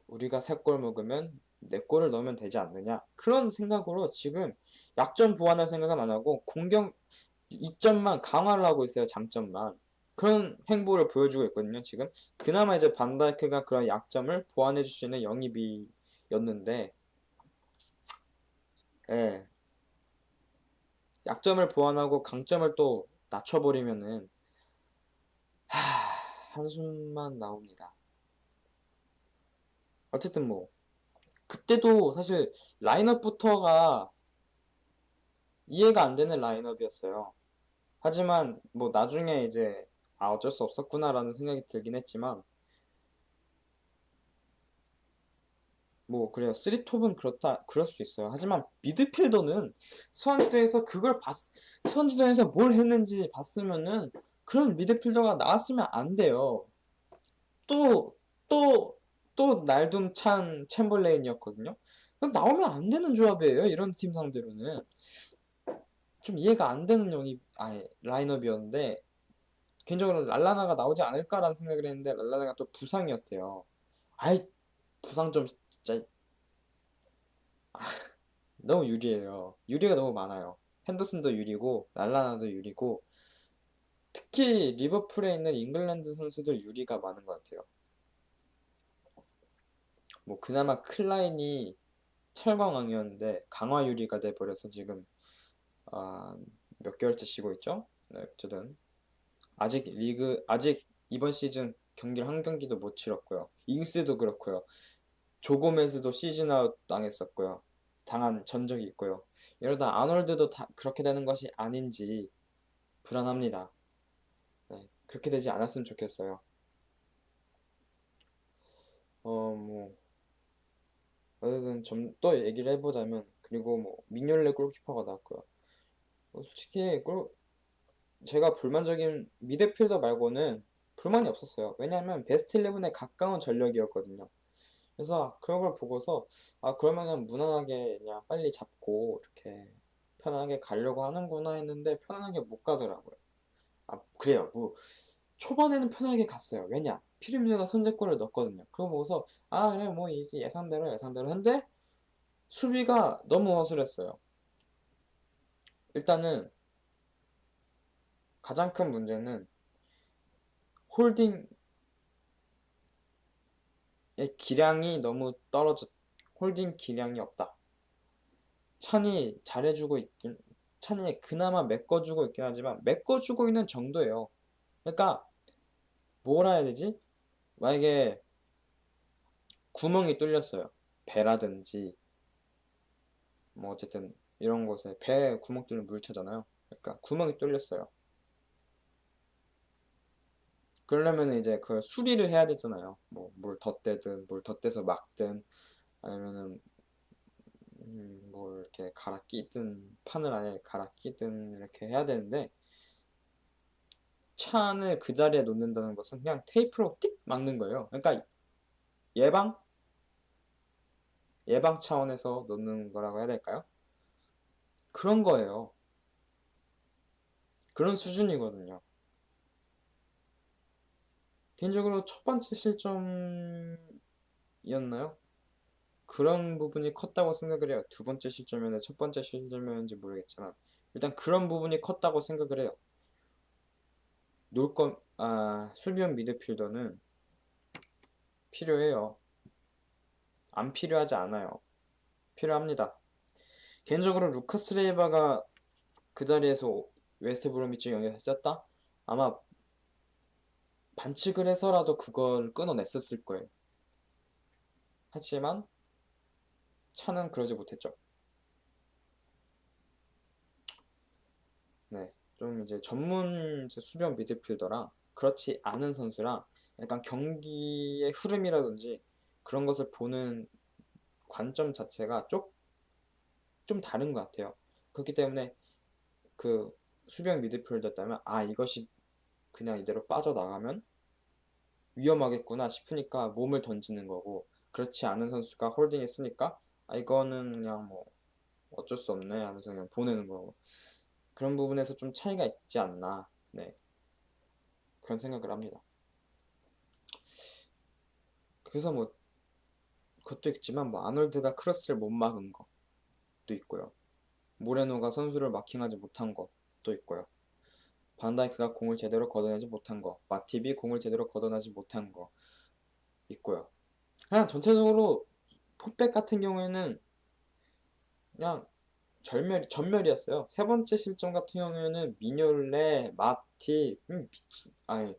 우리가 3골 먹으면 4골을 넣으면 되지 않느냐. 그런 생각으로 지금 약점 보완할 생각은 안 하고 공격 이점만 강화를 하고 있어요. 장점만. 그런 행보를 보여주고 있거든요. 지금 그나마 이제 반다이크가 그런 약점을 보완해 줄 수 있는 영입이었는데 예. 약점을 보완하고 강점을 또 낮춰버리면은 한숨만 나옵니다. 어쨌든 뭐 그때도 사실 라인업부터가 이해가 안 되는 라인업이었어요. 하지만 뭐 나중에 이제 아 어쩔 수 없었구나라는 생각이 들긴 했지만 뭐 그래요. 3톱은 그렇다 그럴 수 있어요. 하지만 미드필더는 수원지전에서 수원지전에서 뭘 했는지 봤으면은 그런 미드필더가 나왔으면 안 돼요. 또 또 또 날둠찬 챔벌레인이었거든요. 그럼 나오면 안 되는 조합이에요. 이런 팀 상대로는 좀 이해가 안 되는 라인업이었는데 개인적으로 랄라나가 나오지 않을까라는 생각을 했는데 랄라나가 또 부상이었대요. 아이 부상 좀 진짜 너무 유리해요. 유리가 너무 많아요. 핸더슨도 유리고 랄라나도 유리고 특히 리버풀에 있는 잉글랜드 선수들 유리가 많은 것 같아요. 뭐 그나마 클라인이 철광왕이었는데 강화 유리가 돼버려서 지금 아, 몇 개월째 쉬고 있죠? 네, 어쨌든 아직 이번 시즌 경기를 한 경기도 못 치렀고요. 잉스도 그렇고요. 조고메즈도 시즌 아웃 당했었고요. 당한 전적이 있고요. 이러다 아놀드도 다 그렇게 되는 것이 아닌지 불안합니다. 네, 그렇게 되지 않았으면 좋겠어요. 뭐 어쨌든 좀 또 얘기를 해보자면 그리고 뭐 미뇰레 골키퍼가 나왔고요. 솔직히 제가 불만적인 미드필더 말고는 불만이 없었어요. 왜냐하면 베스트 11에 가까운 전력이었거든요. 그래서 그런 걸 보고서 그러면은 무난하게 그냥 빨리 잡고 이렇게 편안하게 가려고 하는구나 했는데 편안하게 못 가더라고요. 그래요. 뭐 초반에는 편하게 갔어요. 왜냐? 피르미노가 선제골을 넣었거든요. 그거 보고서 그래 뭐 이제 예상대로 했는데 수비가 너무 허술했어요. 일단은 가장 큰 문제는 홀딩의 기량이 너무 홀딩 기량이 없다. 찬이 잘해주고 있긴, 찬이 그나마 메꿔주고 있긴 하지만 메꿔주고 있는 정도예요. 그러니까 뭐라 해야 되지? 만약에 구멍이 뚫렸어요. 배라든지 뭐 어쨌든 이런 곳에 배에 구멍 뚫리면 물 차잖아요. 그러니까 구멍이 뚫렸어요. 그러려면 이제 그 수리를 해야 되잖아요. 뭐 뭘 덧대든 뭘 덧대서 막든 아니면은 뭐 이렇게 갈아 끼든 판을 아예 갈아 끼든 이렇게 해야 되는데 찬을 그 자리에 놓는다는 것은 그냥 테이프로 띡 막는 거예요. 그러니까 예방 예방 차원에서 놓는 거라고 해야 될까요? 그런 거예요. 그런 수준이거든요. 개인적으로 첫 번째 실점이었나요? 그런 부분이 컸다고 생각을 해요. 두 번째 실점이었는지 첫 번째 실점이었는지 모르겠지만 일단 그런 부분이 컸다고 생각을 해요. 수비형 미드필더는 필요해요. 안 필요하지 않아요. 필요합니다. 개인적으로 루카스 레이바가 그 자리에서 웨스트 브로미치 영역에서 뛰었다? 아마 반칙을 해서라도 그걸 끊어냈었을 거예요. 하지만 차는 그러지 못했죠. 네, 좀 이제 전문 수비형 미드필더랑 그렇지 않은 선수랑 약간 경기의 흐름이라든지 그런 것을 보는 관점 자체가 좀 다른 것 같아요. 그렇기 때문에 그 수비형 미드필더였다면 이것이 그냥 이대로 빠져나가면 위험하겠구나 싶으니까 몸을 던지는 거고 그렇지 않은 선수가 홀딩했으니까 이거는 그냥 뭐 어쩔 수 없네 하면서 그냥 보내는 거고 그런 부분에서 좀 차이가 있지 않나 네 그런 생각을 합니다. 그래서 뭐 그것도 있지만 뭐 아놀드가 크로스를 못 막은 것도 있고요. 모레노가 선수를 마킹하지 못한 것도 있고요. 반다이크가 공을 제대로 걷어내지 못한 거, 마팁이 공을 제대로 걷어내지 못한 거 있고요. 그냥 전체적으로 풋백 같은 경우에는 그냥 전멸이었어요. 세 번째 실점 같은 경우에는 미뇰레, 마팁, 아니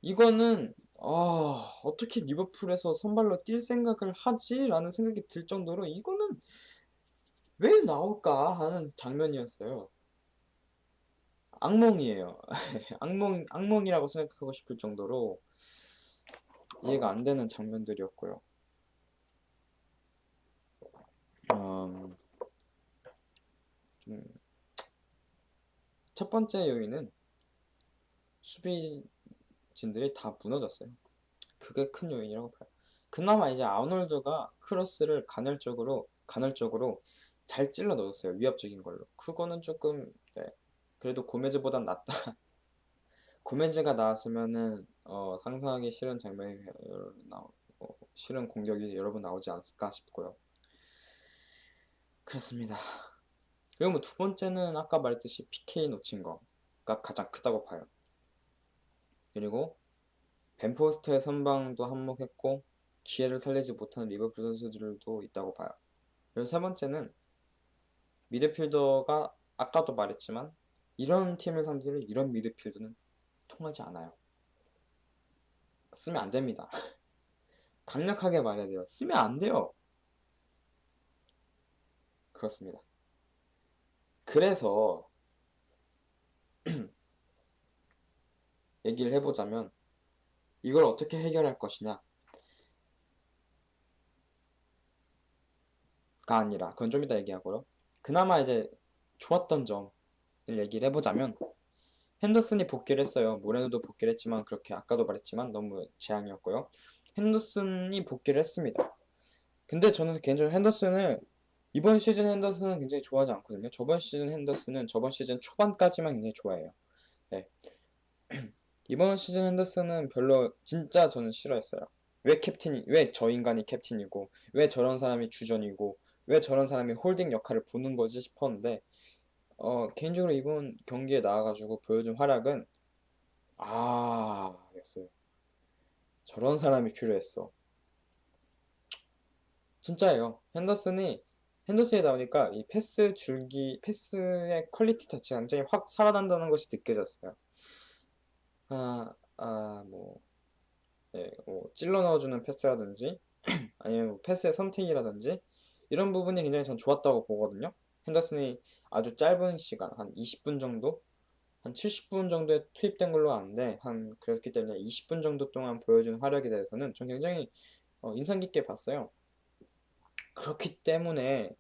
이거는 어떻게 리버풀에서 선발로 뛸 생각을 하지? 라는 생각이 들 정도로 이거는 왜 나올까 하는 장면이었어요. 악몽이에요. 악몽이라고 생각하고 싶을 정도로 이해가 안 되는 장면들이었고요. 음, 좀 첫 번째 요인은 수비진들이 다 무너졌어요. 그게 큰 요인이라고 봐요. 그나마 이제 아놀드가 크로스를 간헐적으로 잘 찔러 넣었어요. 위협적인 걸로. 그거는 조금 네. 그래도 고메즈보단 낫다. 고메즈가 나왔으면은 상상하기 싫은 장면이 싫은 공격이 여러 번 나오지 않았을까 싶고요. 그렇습니다. 그리고 뭐 두 번째는 아까 말했듯이 PK 놓친 거가 가장 크다고 봐요. 그리고 벤포스터의 선방도 한몫했고 기회를 살리지 못하는 리버풀 선수들도 있다고 봐요. 그리고 세 번째는 미드필더가 아까도 말했지만 이런 팀을 상대로 이런 미드필더는 통하지 않아요. 쓰면 안 됩니다. 강력하게 말해야 돼요. 쓰면 안 돼요. 그렇습니다. 그래서 얘기를 해보자면 이걸 어떻게 해결할 것이냐가 아니라 그건 좀 이따 얘기하고요. 그나마 이제 좋았던 점을 얘기를 해보자면 핸더슨이 복귀를 했어요. 모레노도 복귀를 했지만 그렇게 아까도 말했지만 너무 재앙이었고요. 핸더슨이 복귀를 했습니다. 근데 저는 개인적으로 핸더슨을 이번 시즌 핸더슨은 굉장히 좋아하지 않거든요. 저번 시즌 핸더슨은 저번 시즌 초반까지만 굉장히 좋아해요. 네. 이번 시즌 핸더슨은 별로 진짜 저는 싫어했어요. 왜 저 인간이 캡틴이고 왜 저런 사람이 주전이고 왜 저런 사람이 홀딩 역할을 보는 거지 싶었는데 개인적으로 이번 경기에 나와가지고 보여준 활약은 였어요. 저런 사람이 필요했어. 진짜예요. 핸더슨이 나오니까 이 패스의 퀄리티 자체가 굉장히 확 살아난다는 것이 느껴졌어요. 뭐, 네, 찔러 넣어주는 패스라든지, 아니면 뭐 패스의 선택이라든지, 이런 부분이 굉장히 전 좋았다고 보거든요. 핸더슨이 아주 짧은 시간, 한 20분 정도? 한 70분 정도에 투입된 걸로 아는데, 그렇기 때문에 20분 정도 동안 보여준 활약에 대해서는 전 굉장히 인상 깊게 봤어요. 그렇기 때문에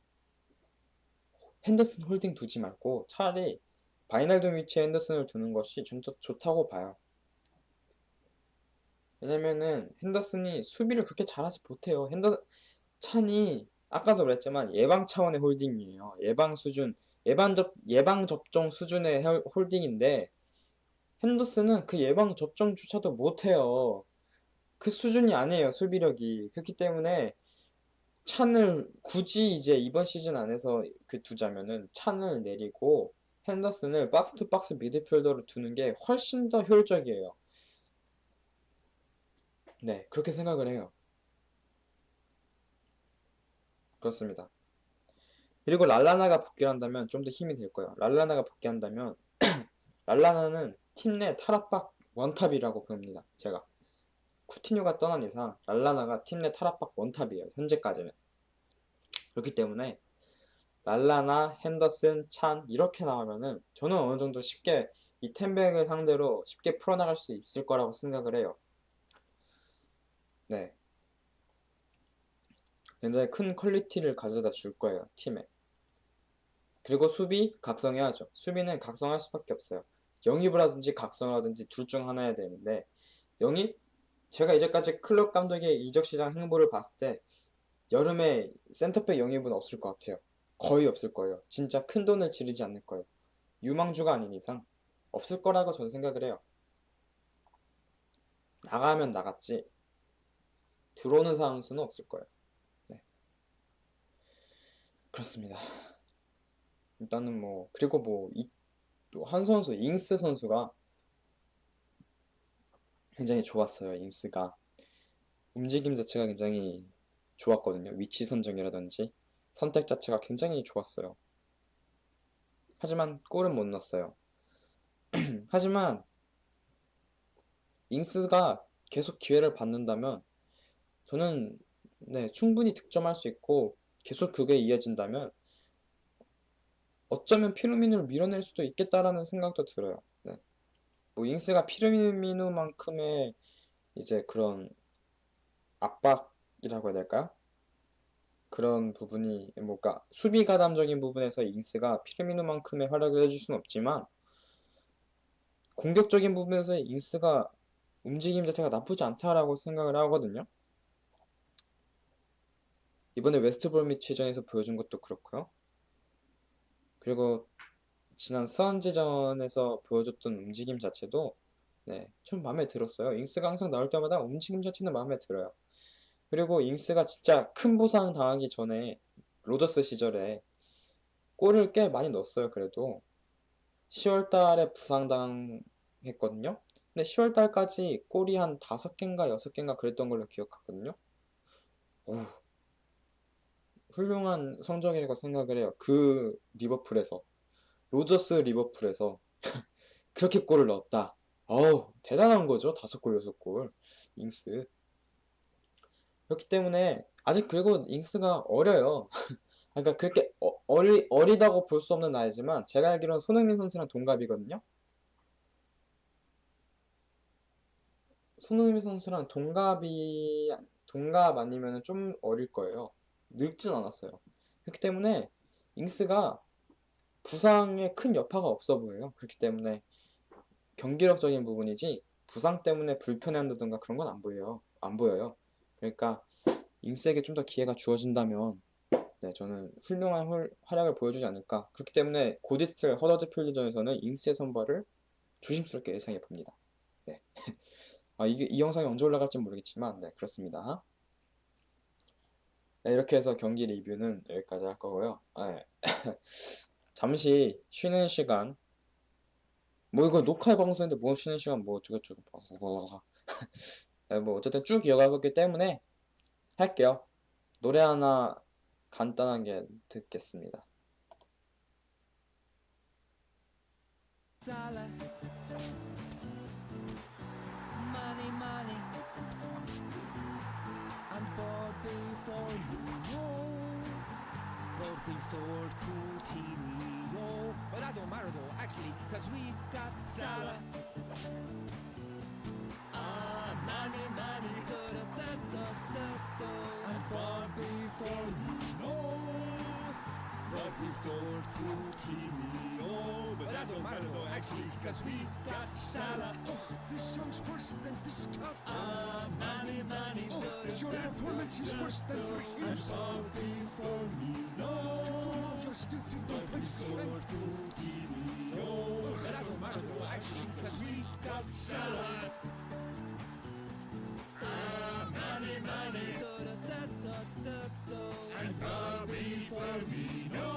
핸더슨 홀딩 두지 말고 차라리 바이날돔 위치에 핸더슨을 두는 것이 좀 더 좋다고 봐요. 왜냐면은 핸더슨이 수비를 그렇게 잘하지 못해요. 찬이 아까도 그랬지만 예방 차원의 홀딩이에요. 예방 접종 수준의 홀딩인데 핸더슨은 그 예방 접종조차도 못해요. 그 수준이 아니에요. 수비력이. 그렇기 때문에 찬을 굳이 이제 이번 시즌 안에서 두자면은 찬을 내리고 핸더슨을 박스 투 박스 미드필더로 두는 게 훨씬 더 효율적이에요. 네, 그렇게 생각을 해요. 그렇습니다. 그리고 랄라나가 복귀를 한다면 좀 더 힘이 될 거예요. 랄라나가 복귀한다면 랄라나는 팀 내 탈압박 원탑이라고 봅니다. 제가 쿠티뉴가 떠난 이상 랄라나가 팀 내 탈압박 원탑이에요. 현재까지는. 그렇기 때문에 랄라나, 핸더슨, 찬 이렇게 나오면은 저는 어느 정도 쉽게 이 텐백을 상대로 쉽게 풀어나갈 수 있을 거라고 생각을 해요. 네, 굉장히 큰 퀄리티를 가져다 줄 거예요, 팀에. 그리고 수비 각성해야죠. 수비는 각성할 수밖에 없어요. 영입을 하든지 각성을 하든지 둘 중 하나야 되는데 영입? 제가 이제까지 클럽 감독의 이적 시장 행보를 봤을 때 여름에 센터백 영입은 없을 것 같아요. 거의 없을 거예요. 진짜 큰 돈을 지르지 않을 거예요. 유망주가 아닌 이상 없을 거라고 저는 생각을 해요. 나가면 나갔지 들어오는 선수는 없을 거예요. 네, 그렇습니다. 일단은 뭐 그리고 뭐 또 한 선수 잉스 선수가 굉장히 좋았어요. 잉스가 움직임 자체가 굉장히 좋았거든요. 위치 선정이라든지 선택 자체가 굉장히 좋았어요. 하지만 골은 못 넣었어요. 하지만 잉스가 계속 기회를 받는다면 저는 네, 충분히 득점할 수 있고 계속 그게 이어진다면 어쩌면 피르미누를 밀어낼 수도 있겠다라는 생각도 들어요. 네. 뭐 잉스가 피르미누만큼의 이제 그런 압박이라고 해야 될까요? 그런 부분이 뭔가 수비 가담적인 부분에서 잉스가 피르미노만큼의 활약을 해줄 수는 없지만 공격적인 부분에서 잉스가 움직임 자체가 나쁘지 않다라고 생각을 하거든요. 이번에 웨스트브로미치전에서 보여준 것도 그렇고요. 그리고 지난 스완지전에서 보여줬던 움직임 자체도 네, 좀 마음에 들었어요. 잉스가 항상 나올 때마다 움직임 자체는 마음에 들어요. 그리고 잉스가 진짜 큰 부상 당하기 전에 로저스 시절에 골을 꽤 많이 넣었어요. 그래도 10월 달에 부상당했거든요. 근데 10월 달까지 골이 한 5개인가 6개인가 그랬던 걸로 기억하거든요. 오, 훌륭한 성적이라고 생각을 해요. 그 리버풀에서 로저스 리버풀에서 그렇게 골을 넣었다. 어우, 대단한 거죠. 5골, 6골. 잉스. 그렇기 때문에 아직 그리고 잉스가 어려요. 그러니까 그렇게 어리다고 볼 수 없는 나이지만 제가 알기로는 손흥민 선수랑 동갑이거든요. 손흥민 선수랑 동갑 아니면 좀 어릴 거예요. 늙진 않았어요. 그렇기 때문에 잉스가 부상에 큰 여파가 없어 보여요. 그렇기 때문에 경기력적인 부분이지 부상 때문에 불편해한다든가 그런 건 안 보여요. 안 보여요. 그러니까 잉스에게 좀 더 기회가 주어진다면 네, 저는 훌륭한 활약을 보여주지 않을까. 그렇기 때문에 고디스트 허더즈필드전에서는 잉스의 선발을 조심스럽게 예상해 봅니다. 네. 이게 이 영상이 언제 올라갈지 모르겠지만 네, 그렇습니다. 네, 이렇게 해서 경기 리뷰는 여기까지 할 거고요. 네. 잠시 쉬는 시간. 뭐 이거 녹화 방송인데 뭐 쉬는 시간 뭐 어쩌고저쩌고 네, 뭐 어쨌든 쭉 이어가기 때문에 할게요. 노래 하나 간단하게 듣겠습니다. Dollar, money, money, and bought before you know. But we sold Coutinho. But that don't matter though, actually, cause we got Salah. Money, money, da-da-da-da-da-da. And bought before you know. But we sold Coutinho. But that don't matter though, actually, cause we got Salah. This sounds worse than this cup. Money, money, Your performance is worse than for years. before me, no. You don't know you're still 15 points behind. Coutinho. But that don't matter though, actually, cause we got Salah. Money, money, da-da-da-da-da. And Bobby Firmino.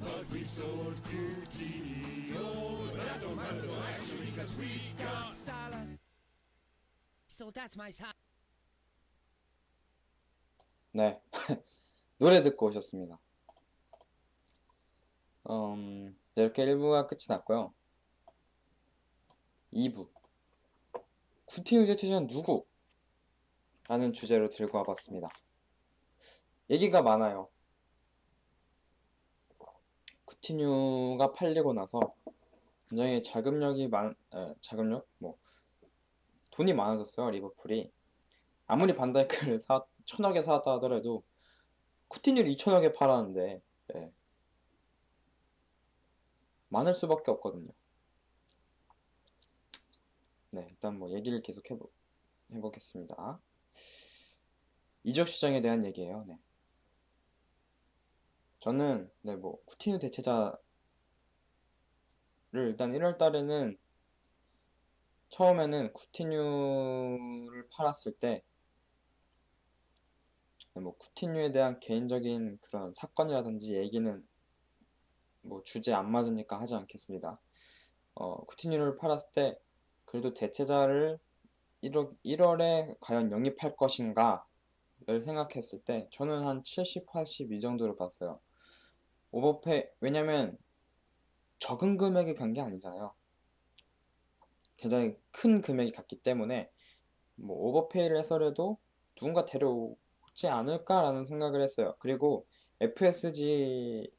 But we sold Coutinho. But that don't matter though, actually, cause we got Salah. So that's my time. 네. 노래 듣고 오셨습니다. 네, 이렇게 1부가 끝이 났고요. 2부. 쿠티뉴 대체자는 누구? 라는 주제로 들고 와봤습니다. 얘기가 많아요. 쿠티뉴가 팔리고 나서 굉장히 자금력? 돈이 많아졌어요, 리버풀이. 아무리 반다이크를 1,000억에 사왔다 하더라도 쿠티뉴를 2,000억에 팔았는데, 네. 많을 수밖에 없거든요. 네, 일단 뭐 얘기를 계속 해보겠습니다. 이적 시장에 대한 얘기예요. 네. 저는 네, 뭐 쿠티뉴 대체자를 일단 1월 달에는 처음에는 쿠티뉴를 팔았을 때 뭐 쿠티뉴에 대한 개인적인 그런 사건이라든지 얘기는 뭐 주제 안 맞으니까 하지 않겠습니다. 쿠티뉴를 팔았을 때 그래도 대체자를 1월에 과연 영입할 것인가를 생각했을 때 저는 한 70, 80 이 정도로 봤어요. 왜냐면 적은 금액이 간 게 아니잖아요. 굉장히 큰 금액이 갔기 때문에 뭐 오버페이를 해서라도 누군가 데려오지 않을까라는 생각을 했어요. 그리고 FSG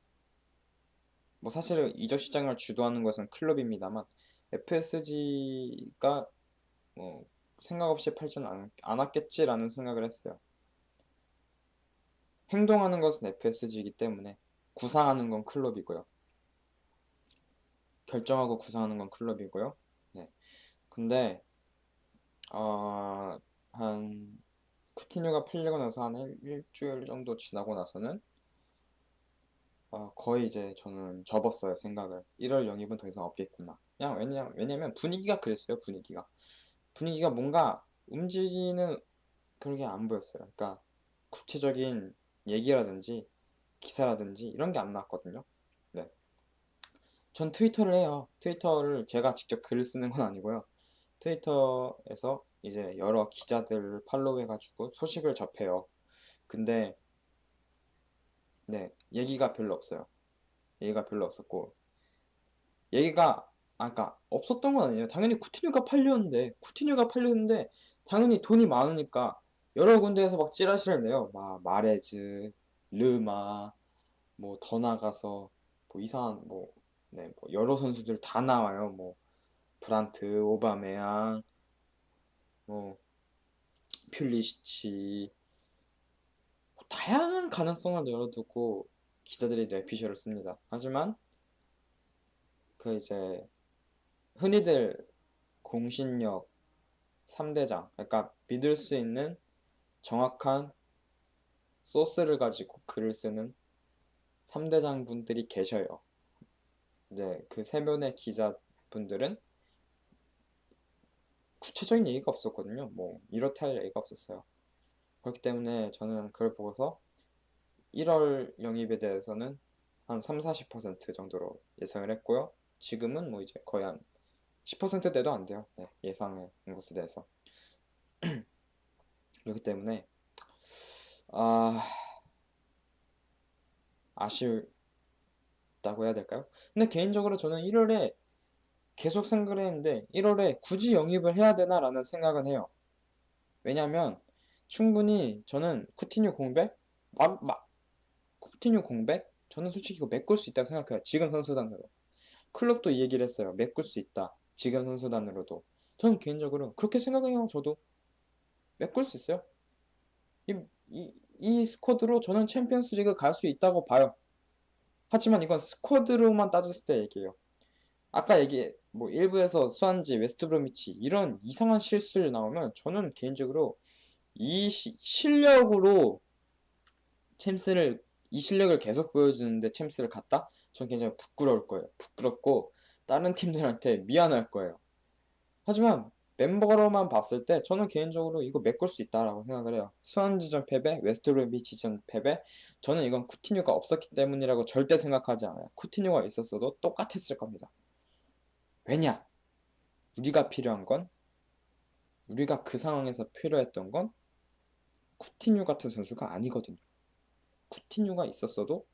뭐 사실 이적 시장을 주도하는 것은 클럽입니다만 FSG가 뭐 생각 없이 팔지는 않았겠지라는 생각을 했어요. 행동하는 것은 FSG이기 때문에 구상하는 건 클럽이고요. 결정하고 구상하는 건 클럽이고요. 네. 근데 한 쿠티뉴가 풀리고 나서 한 일주일 정도 지나고 나서는 거의 이제 저는 접었어요, 생각을. 1월 영입은 더 이상 없겠구나. 그냥 왜냐면 분위기가 그랬어요, 분위기가 뭔가 움직이는 그런 게 안 보였어요. 그러니까 구체적인 얘기라든지 기사라든지 이런 게 안 나왔거든요. 네. 전 트위터를 해요. 트위터를 제가 직접 글을 쓰는 건 아니고요. 트위터에서 이제 여러 기자들을 팔로우해가지고 소식을 접해요. 근데 네, 얘기가 별로 없어요. 얘기가 별로 없었고 얘기가 아까 없었던 건 아니에요. 당연히 쿠티뉴가 팔렸는데 당연히 돈이 많으니까 여러 군데에서 막 찌라시를 내요. 막 마레즈, 르마, 뭐 더 나가서 뭐 이상한 뭐, 네, 뭐 여러 선수들 다 나와요. 뭐 브란트, 오바메양, 뭐 퓰리시치, 뭐 다양한 가능성을 열어두고 기자들이 뇌피셜을 씁니다. 하지만 그 이제 흔히들 공신력 3대장, 그러니까 믿을 수 있는 정확한 소스를 가지고 글을 쓰는 3대장 분들이 계셔요. 이제 그 세면의 기자분들은 구체적인 얘기가 없었거든요. 뭐 이렇다 할 얘기가 없었어요. 그렇기 때문에 저는 그걸 보고서 1월 영입에 대해서는 한 3, 40% 정도로 예상을 했고요. 지금은 뭐 이제 거의 한 10%대도 안 돼요. 네, 예상한 것에 대해서. 그렇기 때문에 아, 아쉽다고 해야 될까요? 근데 개인적으로 저는 1월에 계속 생각을 했는데 1월에 굳이 영입을 해야 되나라는 생각은 해요. 왜냐면 충분히 저는 쿠티뉴 공백 쿠티뉴 공백 저는 솔직히 이거 메꿀 수 있다고 생각해요. 지금 선수단으로. 클럽도 이 얘기를 했어요. 메꿀 수 있다. 지금 선수단으로도. 저는 개인적으로 그렇게 생각해요. 저도 메꿀 수 있어요. 이, 이 스쿼드로 저는 챔피언스 리그 갈 수 있다고 봐요. 하지만 이건 스쿼드로만 따졌을 때 얘기해요. 아까 뭐 일부에서 스완지, 웨스트브로미치 이런 이상한 실수를 나오면 저는 개인적으로 실력으로 챔스를 이 실력을 계속 보여주는데 챔스를 갔다? 저는 굉장히 부끄러울 거예요. 부끄럽고 다른 팀들한테 미안할 거예요. 하지만 멤버로만 봤을 때 저는 개인적으로 이거 메꿀 수 있다라고 생각을 해요. 스완지전 패배, 웨스트브로미치전 패배 저는 이건 쿠티뉴가 없었기 때문이라고 절대 생각하지 않아요. 쿠티뉴가 있었어도 똑같았을 겁니다. 왜냐? 우리가 필요한 건 우리가 그 상황에서 필요했던 건 쿠티뉴 같은 선수가 아니거든요. 쿠티뉴가 있었어도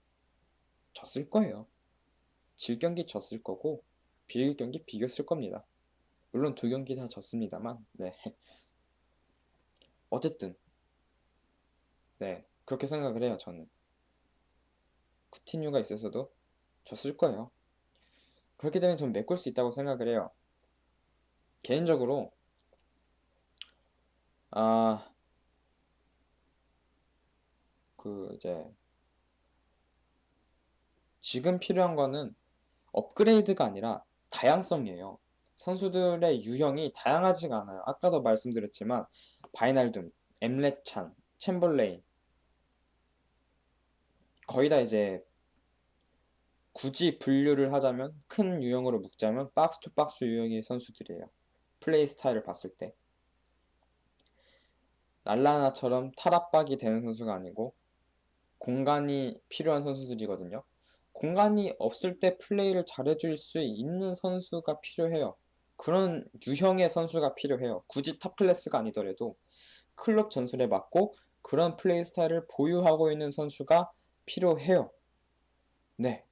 졌을 거예요. 질 경기 졌을 거고 비길 경기 비겼을 겁니다. 물론 두 경기 다 졌습니다만 네. 어쨌든 네 그렇게 생각을 해요. 저는 쿠티뉴가 있었어도 졌을 거예요. 그렇기 때문에 전 메꿀 수 있다고 생각을 해요. 개인적으로 이제 지금 필요한 거는 업그레이드가 아니라 다양성이에요. 선수들의 유형이 다양하지가 않아요. 아까도 말씀드렸지만 바이날둠, 엠레찬, 챔벌레인 거의 다 이제 굳이 분류를 하자면 큰 유형으로 묶자면 박스 투 박스 유형의 선수들이에요. 플레이 스타일을 봤을 때 랄라나처럼 탈압박이 되는 선수가 아니고 공간이 필요한 선수들이거든요. 공간이 없을 때 플레이를 잘해줄 수 있는 선수가 필요해요. 그런 유형의 선수가 필요해요. 굳이 탑 클래스가 아니더라도 클럽 전술에 맞고 그런 플레이 스타일을 보유하고 있는 선수가 필요해요. 네,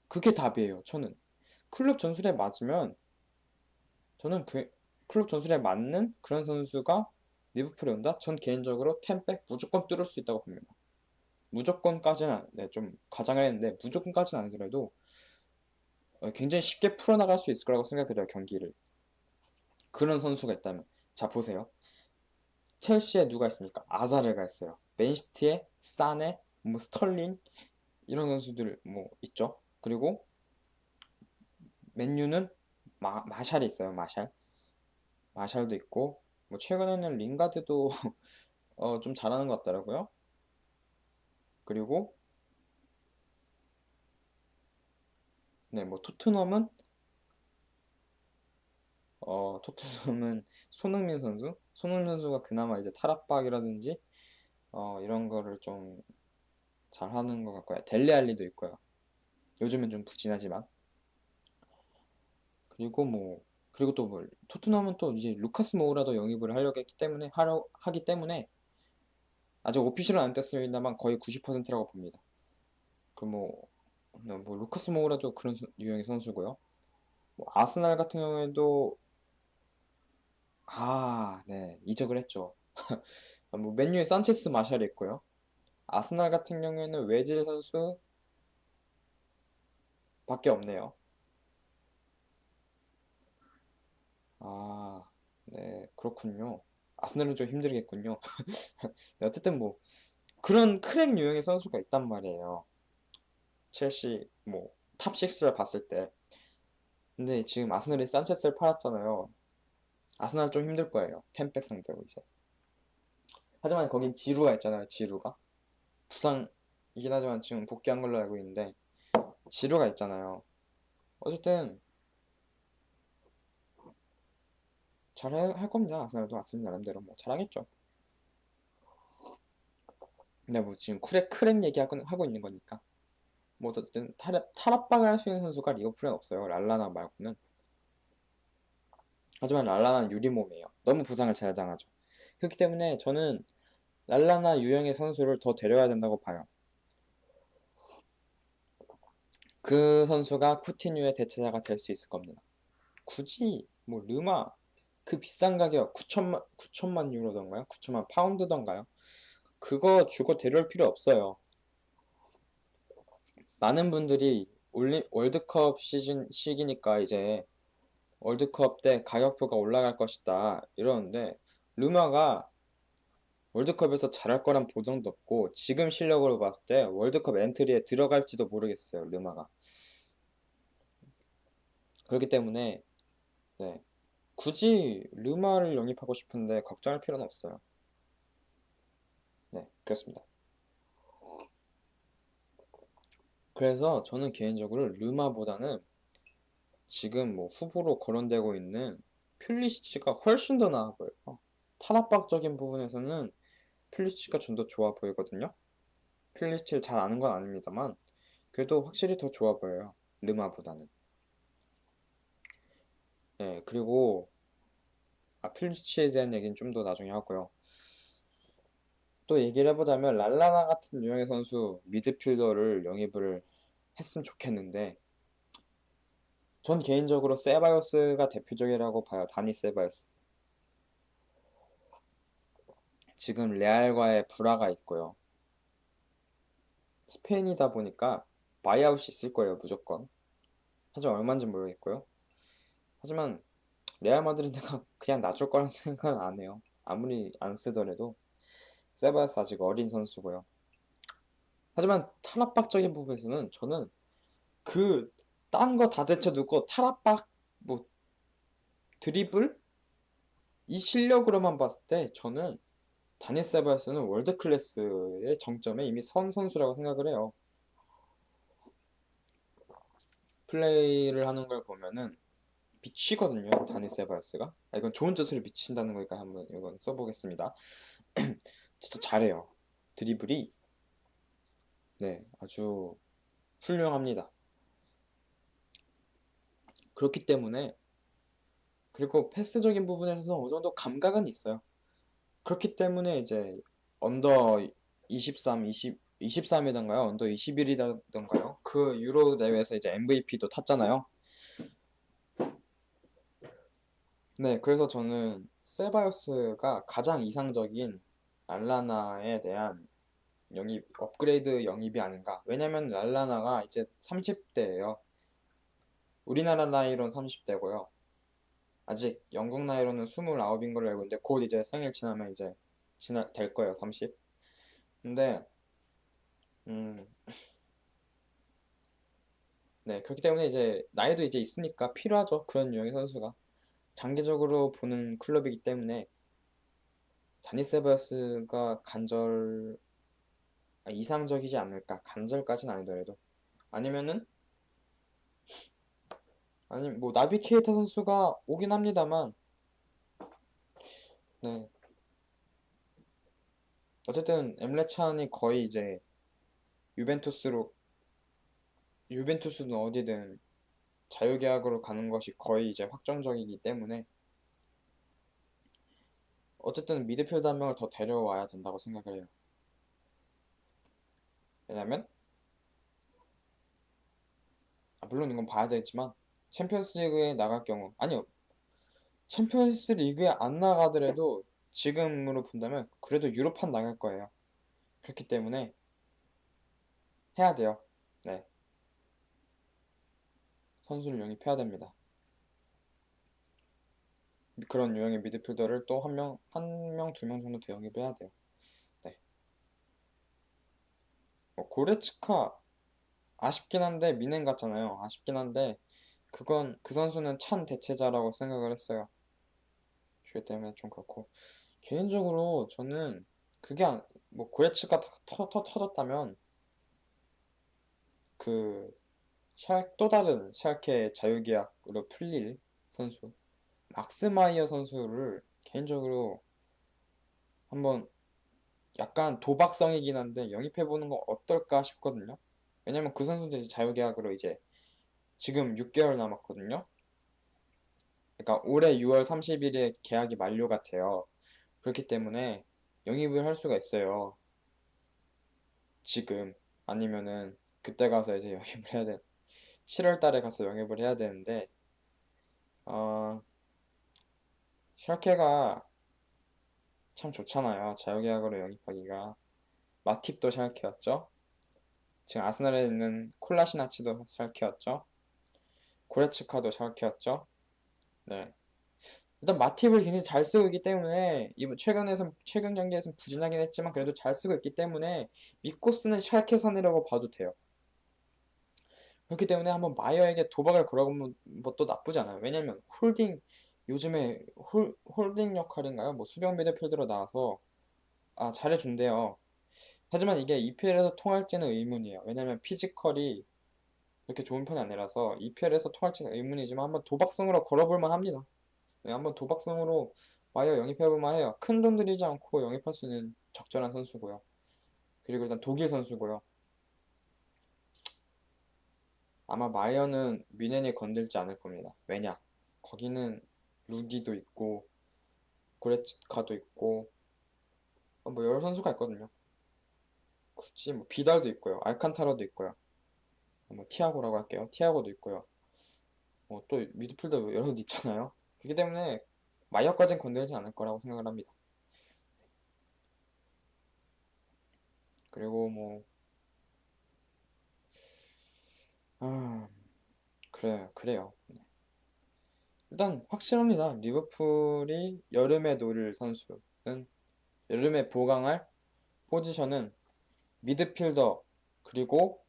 그게 답이에요. 저는 클럽 전술에 맞으면 저는 클럽 전술에 맞는 그런 선수가 리버풀에 온다? 전 개인적으로 10백 무조건 뚫을 수 있다고 봅니다. 무조건까지는 네, 좀 과장을 했는데 무조건까지는 아니더라도 굉장히 쉽게 풀어나갈 수 있을 거라고 생각해요. 경기를. 그런 선수가 있다면 자 보세요. 첼시에 누가 있습니까? 아자르가 있어요. 맨시티에 사네, 뭐 스털링 이런 선수들 뭐 있죠. 그리고 맨유는 마샬이 있어요. 마샬도 있고 뭐 최근에는 링가드도 좀 잘하는 것 같더라고요. 그리고 네, 뭐 토트넘은 손흥민 선수가 그나마 이제 탈압박이라든지 이런 거를 좀 잘하는 것 같고요. 델리 알리도 있고요. 요즘은 좀 부진하지만. 그리고 또 뭐 토트넘은 또 이제 루카스 모우라도 영입을 하기 때문에 아직 오피셜은 안 떴습니다만 거의 90%라고 봅니다. 뭐 루카스 모우라도 그런 유형의 선수고요. 뭐 아스날 같은 경우에도 네, 이적을 했죠. 뭐 맨유에 산체스 마샬이 있고요. 아스날 같은 경우에는 외질 선수 밖에 없네요. 네, 그렇군요. 아스날은 좀 힘들겠군요. 네, 어쨌든 뭐 그런 크랙 유형의 선수가 있단 말이에요. 첼시 뭐 탑 6를 봤을 때. 근데 지금 아스날이 산체스를 팔았잖아요. 아스날 좀 힘들 거예요. 템백 상대로 이제. 하지만 거긴 지루가 있잖아요. 지루가. 부상이긴 하지만 지금 복귀한 걸로 알고 있는데 지루가 있잖아요. 어쨌든 잘 할 겁니다. 아스날도 아스날 나름대로 뭐 잘하겠죠. 근데 뭐 지금 크랙 얘기하고 있는 거니까. 뭐 어쨌든 탈압박을 할 수 있는 선수가 리버풀엔 없어요. 랄라나 말고는. 하지만 랄라나는 유리몸이에요. 너무 부상을 잘 당하죠. 그렇기 때문에 저는 랄라나 유형의 선수를 더 데려야 된다고 봐요. 그 선수가 쿠티뉴의 대체자가 될 수 있을 겁니다. 굳이 뭐 르마 그 비싼 가격 9천만 유로던가요? 9천만 파운드던가요? 그거 주고 데려올 필요 없어요. 많은 분들이 월드컵 시기니까 이제 월드컵 때 가격표가 올라갈 것이다 이러는데 르마가 월드컵에서 잘할 거란 보장도 없고 지금 실력으로 봤을 때 월드컵 엔트리에 들어갈지도 모르겠어요. 르마가. 그렇기 때문에 네, 굳이 르마를 영입하고 싶은데 걱정할 필요는 없어요. 네, 그렇습니다. 그래서 저는 개인적으로 르마보다는 지금 뭐 후보로 거론되고 있는 퓰리시치가 훨씬 더 나아 보여요. 탈압박적인 부분에서는 퓰리시치가 좀 더 좋아 보이거든요. 퓰리시치를 잘 아는 건 아닙니다만 그래도 확실히 더 좋아 보여요. 르마보다는. 네, 그리고 퓰리시치에 대한 얘기는 좀 더 나중에 하고요. 또 얘기를 해보자면 랄라나 같은 유형의 선수 미드필더를 영입을 했으면 좋겠는데 전 개인적으로 세바요스가 대표적이라고 봐요. 다니 세바요스. 지금 레알과의 불화가 있고요. 스페인이다 보니까 바이아웃이 있을 거예요. 무조건. 하지만 얼마인지 모르겠고요. 하지만 레알 마드리드가 그냥 놔줄 거라는 생각은 안 해요. 아무리 안 쓰더라도 세바요스 아직 어린 선수고요. 하지만 탈압박적인 부분에서는 저는 그 딴 거 다 제쳐두고 탈압박 뭐 드리블 이 실력으로만 봤을 때 저는 다니 세바스는 월드 클래스의 정점에 이미 선 선수라고 생각을 해요. 플레이를 하는 걸 보면은 미치거든요. 다니 세바스가. 이건 좋은 뜻으로 미친다는 거니까 한번 이건 써보겠습니다. 진짜 잘해요. 드리블이 네 아주 훌륭합니다. 그렇기 때문에 그리고 패스적인 부분에서는 어느 정도 감각은 있어요. 그렇기 때문에 이제 언더 23, 23이던가요? 언더 21이던가요? 그 유로 대회에서 이제 MVP도 탔잖아요. 네, 그래서 저는 세바요스가 가장 이상적인 랄라나에 대한 업그레이드 영입이 아닌가. 왜냐면 랄라나가 이제 30대예요. 우리나라 나이로는 30대고요. 아직 영국 나이로는 29인 걸로 알고 있는데 곧 이제 생일 지나면 이제 될 거예요, 30. 근데 음, 네, 그렇기 때문에 이제 나이도 이제 있으니까 필요하죠. 그런 유형의 선수가. 장기적으로 보는 클럽이기 때문에 자니 세바요스가 이상적이지 않을까. 간절까지는 아니더라도. 아니면은, 아니, 뭐, 나비케이타 선수가 오긴 합니다만, 네. 어쨌든, 엠레찬이 거의 이제, 유벤투스로, 유벤투스는 어디든 자유계약으로 가는 것이 거의 이제 확정적이기 때문에, 어쨌든 미드필더 한 명을 더 데려와야 된다고 생각을 해요. 왜냐면, 물론 이건 봐야 되겠지만, 챔피언스 리그에 나갈 경우, 아니요, 챔피언스 리그에 안 나가더라도 지금으로 본다면 그래도 유로판 나갈 거예요. 그렇기 때문에 해야 돼요. 네. 선수를 영입해야 됩니다. 그런 유형의 미드필더를 또 한 명, 두 명 정도 더 영입해야 돼요. 네. 고레츠카 아쉽긴 한데 미넨 같잖아요. 아쉽긴 한데 그건 그 선수는 찬 대체자라고 생각을 했어요. 그렇기 때문에 좀 그렇고 개인적으로 저는 그게 뭐 고레츠카 터졌다면 그 또 다른 샬케 자유계약으로 풀릴 선수 막스마이어 선수를 개인적으로 한번 약간 도박성이긴 한데 영입해보는 거 어떨까 싶거든요. 왜냐면 그 선수도 이제 자유계약으로 이제 지금 6개월 남았거든요. 그러니까 올해 6월 30일에 계약이 만료 같아요. 그렇기 때문에 영입을 할 수가 있어요. 지금 아니면은 그때 가서 이제 영입을 해야 돼. 7월 달에 가서 영입을 해야 되는데 어, 샬케가 참 좋잖아요. 자유계약으로 영입하기가. 마팁도 샬케였죠. 지금 아스날에 있는 콜라시나치도 샬케였죠. 고레츠카도 샬케였죠. 네. 일단 마팁을 굉장히 잘 쓰고 있기 때문에 이번 최근 경기에서 부진하긴 했지만 그래도 잘 쓰고 있기 때문에 믿고 쓰는 샬케산이라고 봐도 돼요. 그렇기 때문에 한번 마이어에게 도박을 걸어보는 것도 나쁘지 않아요. 왜냐면 요즘에 홀딩 역할인가요? 뭐 수비형 미드필더로 나와서 잘해준대요. 하지만 이게 EPL에서 통할지는 의문이에요. 왜냐면 피지컬이 그렇게 좋은 편이 아니라서 EPL에서 통할지는 의문이지만 한번 도박성으로 걸어볼만 합니다. 네, 한번 도박성으로 마이어 영입해볼만 해요. 큰 돈 들이지 않고 영입할 수 있는 적절한 선수고요. 그리고 일단 독일 선수고요. 아마 마이어는 뮌헨이 건들지 않을 겁니다. 왜냐? 거기는 루디도 있고 고레츠카도 있고 뭐 여러 선수가 있거든요. 굳이 뭐 비달도 있고요. 알칸타라도 있고요. 뭐 티아고라고 할게요. 티아고도 있고요. 또 미드필더 여러 분 있잖아요. 그렇기 때문에 마이어까지는 건들지 않을 거라고 생각을 합니다. 그리고 뭐 아, 그래요. 네. 일단 확실합니다. 리버풀이 여름에 노릴 선수는 여름에 보강할 포지션은 미드필더 그리고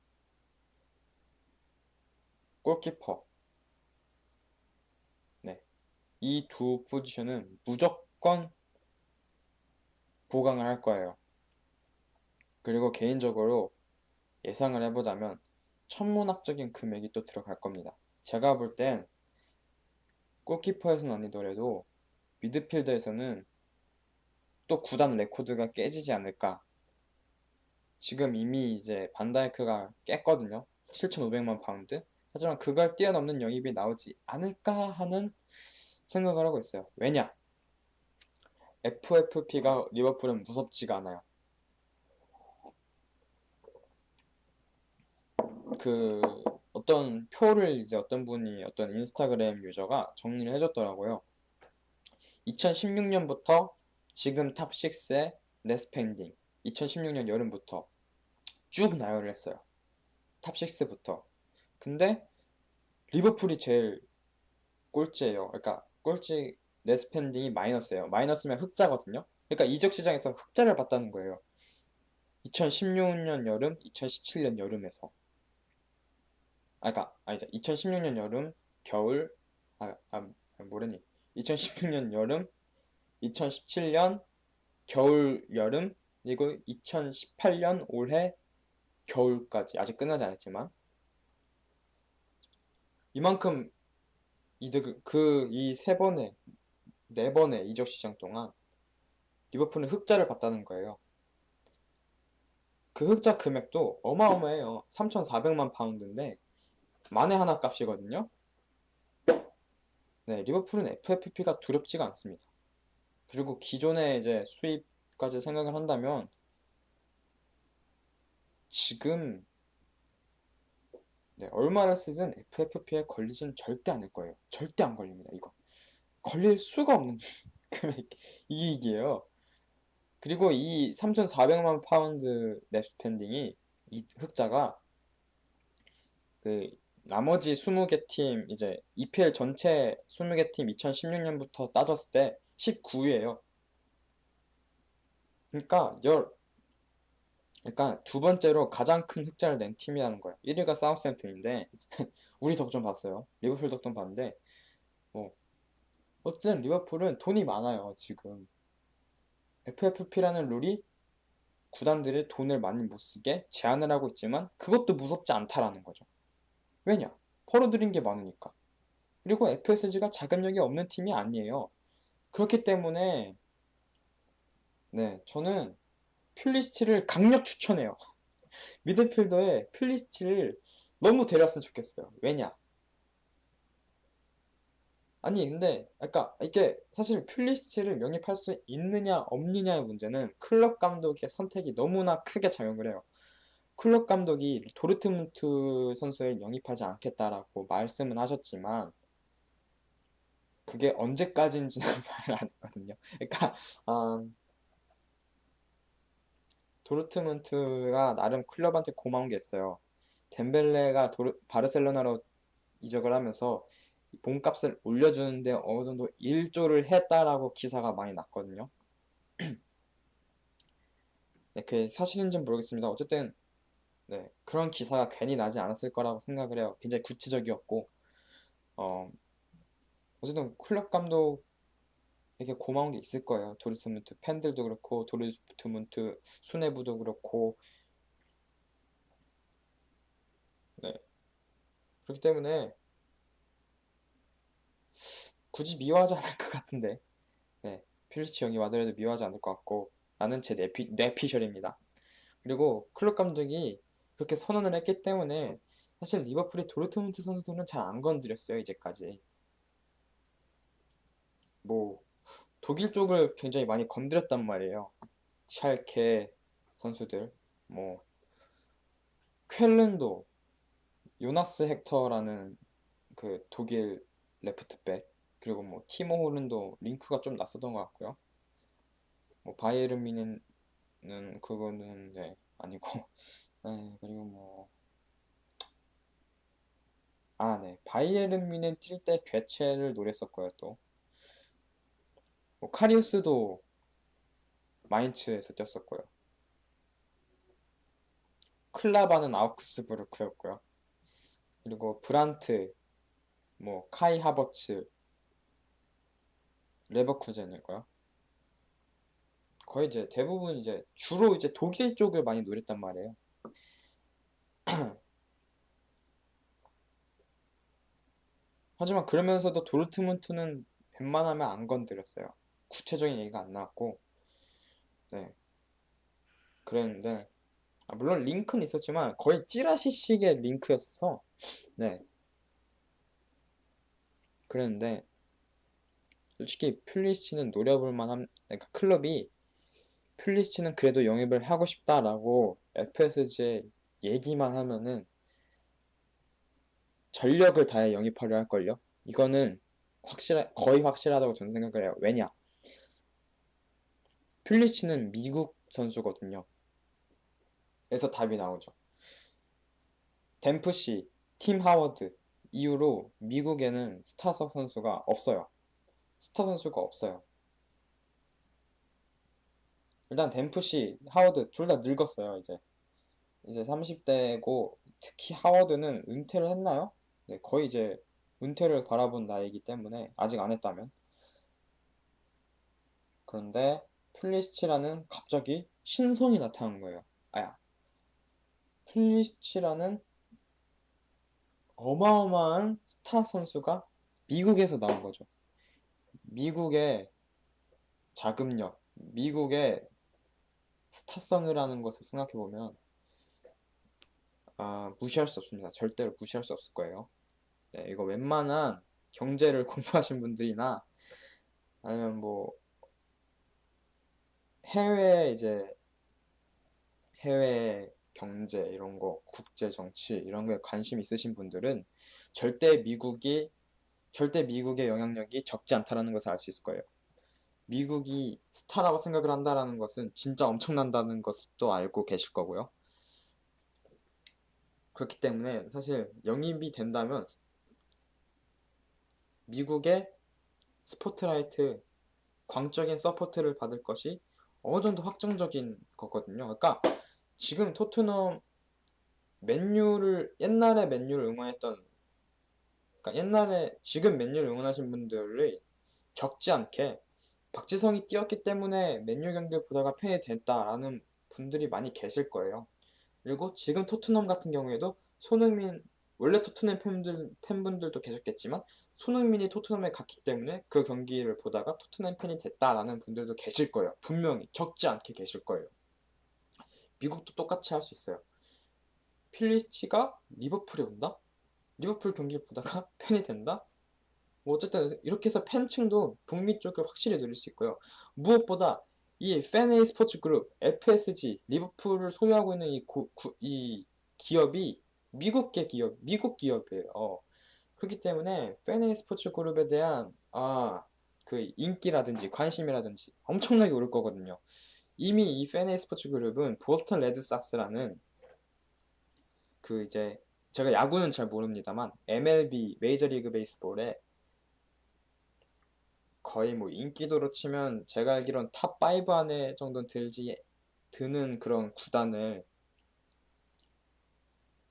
골키퍼. 네. 이 두 포지션은 무조건 보강을 할 거예요. 그리고 개인적으로 예상을 해보자면 천문학적인 금액이 또 들어갈 겁니다. 제가 볼 땐 골키퍼에서는 아니더라도 미드필더에서는 또 구단 레코드가 깨지지 않을까. 지금 이미 이제 반다이크가 깼거든요. 7,500만 파운드. 하지만 그걸 뛰어넘는 영입이 나오지 않을까 하는 생각을 하고 있어요. 왜냐? FFP가 리버풀은 무섭지가 않아요. 그 어떤 표를 이제 어떤 분이 어떤 인스타그램 유저가 정리를 해줬더라고요. 2016년부터 지금 탑6의 넷스펜딩 2016년 여름부터 쭉 나열을 했어요. 탑6부터. 근데 리버풀이 제일 꼴찌예요. 그러니까 꼴찌 넷스펜딩이 마이너스예요. 마이너스면 흑자거든요. 그러니까 이적 시장에서 흑자를 봤다는 거예요. 2016년 여름, 2017년 여름에서 아니죠. 2016년 여름, 겨울, 뭐랬니? 2016년 여름, 2017년 겨울, 여름, 그리고 2018년 올해 겨울까지 아직 끝나지 않았지만 이만큼 이득 이 네 번의 이적 시장 동안 리버풀은 흑자를 봤다는 거예요. 그 흑자 금액도 어마어마해요. 3,400만 파운드인데 만에 하나 값이거든요. 네, 리버풀은 FFP가 두렵지가 않습니다. 그리고 기존의 이제 수입까지 생각을 한다면 지금 얼마를 쓰든 FFP에 걸리진 절대 않을 거예요. 절대 안 걸립니다. 이거 걸릴 수가 없는 금액 이익이에요. 그리고 이 3,400만 파운드 net 스펜딩이 이 흑자가 그 나머지 20개 팀 이제 EPL 전체 20개 팀 2016년부터 따졌을 때 19위예요. 그러니까 두 번째로 가장 큰 흑자를 낸 팀이라는 거예요. 1위가 사우스햄튼인데 우리 덕점 봤어요. 리버풀 덕점 봤는데 어쨌든 리버풀은 돈이 많아요. 지금 FFP라는 룰이 구단들이 돈을 많이 못 쓰게 제한을 하고 있지만 그것도 무섭지 않다라는 거죠. 왜냐? 벌어들인 게 많으니까. 그리고 FSG가 자금력이 없는 팀이 아니에요. 그렇기 때문에 저는 퓰리시치를 강력 추천해요. 미드필더에 퓰리시치를 너무 데려왔으면 좋겠어요. 왜냐? 아니 근데 이게 사실 퓰리시치를 영입할 수 있느냐 없느냐의 문제는 클럽 감독의 선택이 너무나 크게 작용을 해요. 클럽 감독이 도르트문트 선수를 영입하지 않겠다라고 말씀은 하셨지만 그게 언제까지인지는 말을 안 했거든요. 도르트문트가 나름 클럽한테 고마운 게 있어요. 덴벨레가 바르셀로나로 이적을 하면서 몸값을 올려주는데 어느 정도 일조를 했다라고 기사가 많이 났거든요. 그게 사실인지는 모르겠습니다. 어쨌든 그런 기사가 괜히 나지 않았을 거라고 생각을 해요. 굉장히 구체적이었고 어쨌든 클럽 감독에게 고마운 게 있을 거예요. 도르트문트 팬들도 그렇고 도르트문트 수뇌부도 그렇고 그렇기 때문에 굳이 미워하지 않을 것 같은데 퓰리시치 영입 와더라도 미워하지 않을 것 같고 나는 제 뇌피셜입니다. 그리고 클럽 감독이 그렇게 선언을 했기 때문에 사실 리버풀이 도르트문트 선수들은 잘 안 건드렸어요. 이제까지 독일 쪽을 굉장히 많이 건드렸단 말이에요. 샬케 선수들 쾰른도 요나스 헥터라는 그 독일 레프트백 그리고 티모 호른도 링크가 좀 났었던 것 같고요. 바이에른 뮌헨은 그거는 아니고 그리고 바이에른 뮌헨 뛸 때 괴체를 노렸었고요. 또 카리우스도 마인츠에서 뛰었었고요. 클라바는 아우크스부르크였고요. 그리고 브란트, 카이 하버츠, 레버쿠젠이고요. 거의 이제 대부분 이제 주로 이제 독일 쪽을 많이 노렸단 말이에요. 하지만 그러면서도 도르트문트는 웬만하면 안 건드렸어요. 구체적인 얘기가 안 나왔고, 그랬는데 물론 링크는 있었지만 거의 찌라시식의 링크였어서, 그랬는데 솔직히 퓰리시치는 노려볼 만한, 클럽이 퓰리시치는 그래도 영입을 하고 싶다라고 FSG에 얘기만 하면은 전력을 다해 영입하려 할걸요. 이거는 거의 확실하다고 저는 생각을 해요. 왜냐? 퓰리시치는 미국 선수거든요. 그래서 답이 나오죠. 댐프시, 팀 하워드 이후로 미국에는 스타 선수가 없어요. 스타 선수가 없어요. 일단 댐프시, 하워드 둘 다 늙었어요. 이제 30대고 특히 하워드는 은퇴를 했나요? 네, 거의 이제 은퇴를 바라본 나이이기 때문에 아직 안 했다면. 그런데 플리시치라는 갑자기 신성이 나타난 거예요. 아야, 플리시치라는 어마어마한 스타 선수가 미국에서 나온 거죠. 미국의 자금력, 미국의 스타성이라는 것을 생각해 보면 무시할 수 없습니다. 절대로 무시할 수 없을 거예요. 네, 이거 웬만한 경제를 공부하신 분들이나 아니면 뭐 해외 이제 해외 경제 이런 거, 국제 정치 이런 거에 관심 있으신 분들은 절대 미국이 절대 미국의 영향력이 적지 않다라는 것을 알 수 있을 거예요. 미국이 스타라고 생각을 한다라는 것은 진짜 엄청난다는 것도 알고 계실 거고요. 그렇기 때문에 사실 영입이 된다면 미국의 스포트라이트, 광적인 서포트를 받을 것이 어느 정도 확정적인 거거든요. 그러니까 지금 토트넘 맨유를 옛날에 맨유를 응원했던 그러니까 옛날에 지금 맨유를 응원하신 분들이 적지 않게 박지성이 뛰었기 때문에 맨유 경기를 보다가 팬이 됐다라는 분들이 많이 계실 거예요. 그리고 지금 토트넘 같은 경우에도 손흥민 원래 토트넘 팬분들도 계셨겠지만 손흥민이 토트넘에 갔기 때문에 그 경기를 보다가 토트넘 팬이 됐다라는 분들도 계실 거예요. 분명히 적지 않게 계실 거예요. 미국도 똑같이 할 수 있어요. 필리치가 리버풀에 온다? 리버풀 경기를 보다가 팬이 된다? 뭐 어쨌든 이렇게 해서 팬층도 북미 쪽을 확실히 누릴 수 있고요. 무엇보다 이 팬에이 스포츠 그룹 FSG 리버풀을 소유하고 있는 이 기업이 미국 기업이에요. 그렇기 때문에 팬에이 스포츠 그룹에 대한 그 인기라든지 관심이라든지 엄청나게 오를 거거든요. 이미 이 팬에이 스포츠 그룹은 보스턴 레드삭스라는 그 이제 제가 야구는 잘 모릅니다만 MLB 메이저리그 베이스볼에 거의 뭐 인기도로 치면 제가 알기론 탑5 안에 정도 드는 그런 구단을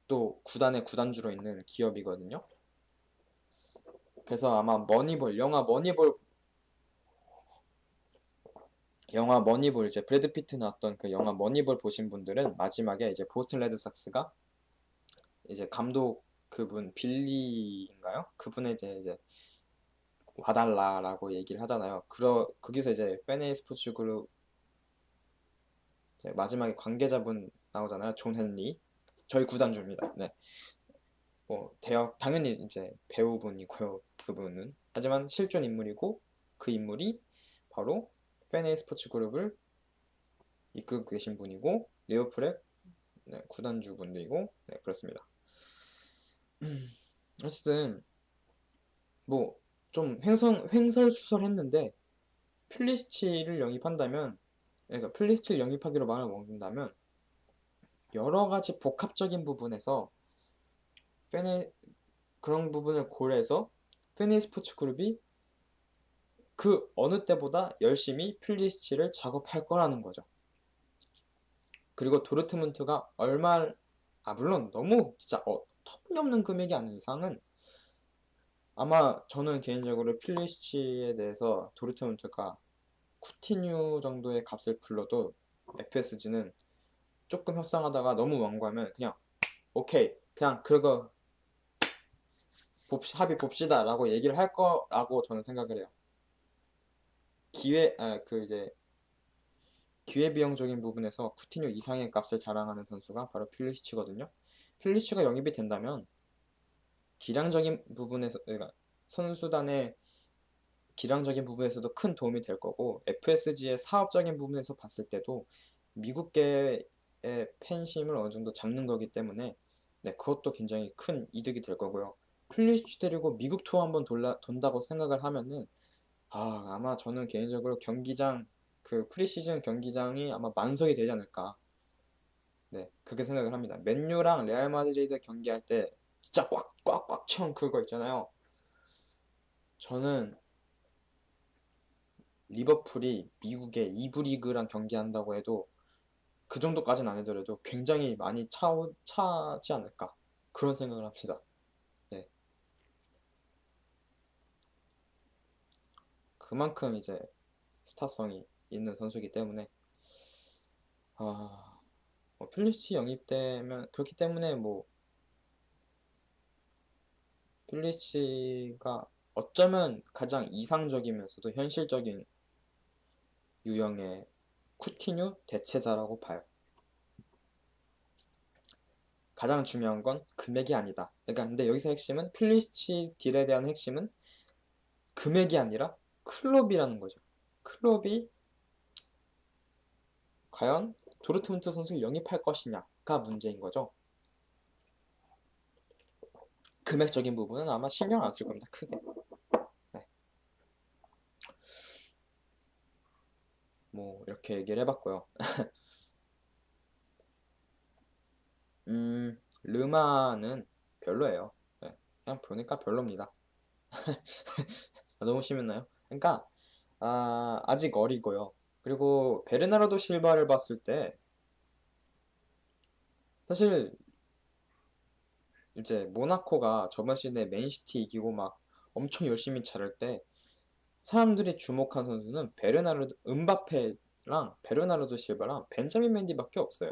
또 구단의 구단주로 있는 기업이거든요. 그래서 아마 머니볼, 영화 머니볼 이제 브래드 피트 나왔던 그 영화 머니볼 보신 분들은 마지막에 이제 보스턴 레드삭스가 이제 감독 그분 빌리인가요? 그분의 이제 와달라라고 얘기를 하잖아요. 거기서 이제 팬에이 스포츠 그룹 마지막에 관계자분 나오잖아요. 존 헨리. 저희 구단주입니다. 네. 뭐 당연히 이제 배우분이고요. 그분은. 하지만 실존 인물이고 그 인물이 바로 팬에이 스포츠 그룹을 이끌고 계신 분이고 리버풀의 구단주 분들이고 그렇습니다. 어쨌든 뭐 좀 횡설수설했는데 플리시치를 영입한다면 그러니까 플리시치를 영입하기로 마음을 먹는다면 여러 가지 복합적인 부분에서 그런 부분을 고려해서 팬에이 스포츠 그룹이 그 어느 때보다 열심히 플리시치를 작업할 거라는 거죠. 그리고 도르트문트가 물론 너무 진짜 터무니없는 금액이 아닌 이상은 아마 저는 개인적으로 필리시치에 대해서 도르트문트가 쿠티뉴 정도의 값을 불러도 FSG는 조금 협상하다가 너무 완고하면 그냥 오케이 그냥 그거 합의 봅시다 라고 얘기를 할 거라고 저는 생각을 해요. 기회비용적인 부분에서 쿠티뉴 이상의 값을 자랑하는 선수가 바로 필리시치거든요. 필리시치가 영입이 된다면 기량적인 부분에서 그러니까 선수단의 기량적인 부분에서도 큰 도움이 될 거고 FSG의 사업적인 부분에서 봤을 때도 미국계의 팬심을 어느 정도 잡는 거기 때문에 그것도 굉장히 큰 이득이 될 거고요. 플리시치 데리고 미국 투어 한번 돈다고 생각을 하면은 아마 저는 개인적으로 경기장 그 프리시즌 경기장이 아마 만석이 되지 않을까. 그렇게 생각을 합니다. 맨유랑 레알 마드리드 경기할 때 진짜 꽉꽉꽉 채운 그거 있잖아요. 저는 리버풀이 미국의 2부 리그랑 경기한다고 해도 그 정도까지는 아니더라도 굉장히 많이 차지 않을까 그런 생각을 합니다. 네. 그만큼 이제 스타성이 있는 선수이기 때문에 필리치 영입되면 그렇기 때문에 뭐 필리치가 어쩌면 가장 이상적이면서도 현실적인 유형의 쿠티뉴 대체자라고 봐요. 가장 중요한 건 금액이 아니다. 그러니까 근데 여기서 핵심은 필리치 딜에 대한 핵심은 금액이 아니라 클럽이라는 거죠. 클럽이 과연 도르트문트 선수를 영입할 것이냐가 문제인 거죠. 금액적인 부분은 아마 신경 안 쓸 겁니다. 크게. 네. 뭐 이렇게 얘기를 해봤고요. 르마는 별로예요. 네. 그냥 보니까 별로입니다. 너무 심했나요? 그러니까 아직 어리고요. 그리고 베르나르도 실바를 봤을 때 사실 이제 모나코가 저번 시즌에 맨시티 이기고 막 엄청 열심히 잘할 때 사람들이 주목한 선수는 음바페랑 베르나르도 실바랑 벤자민 맨디밖에 없어요.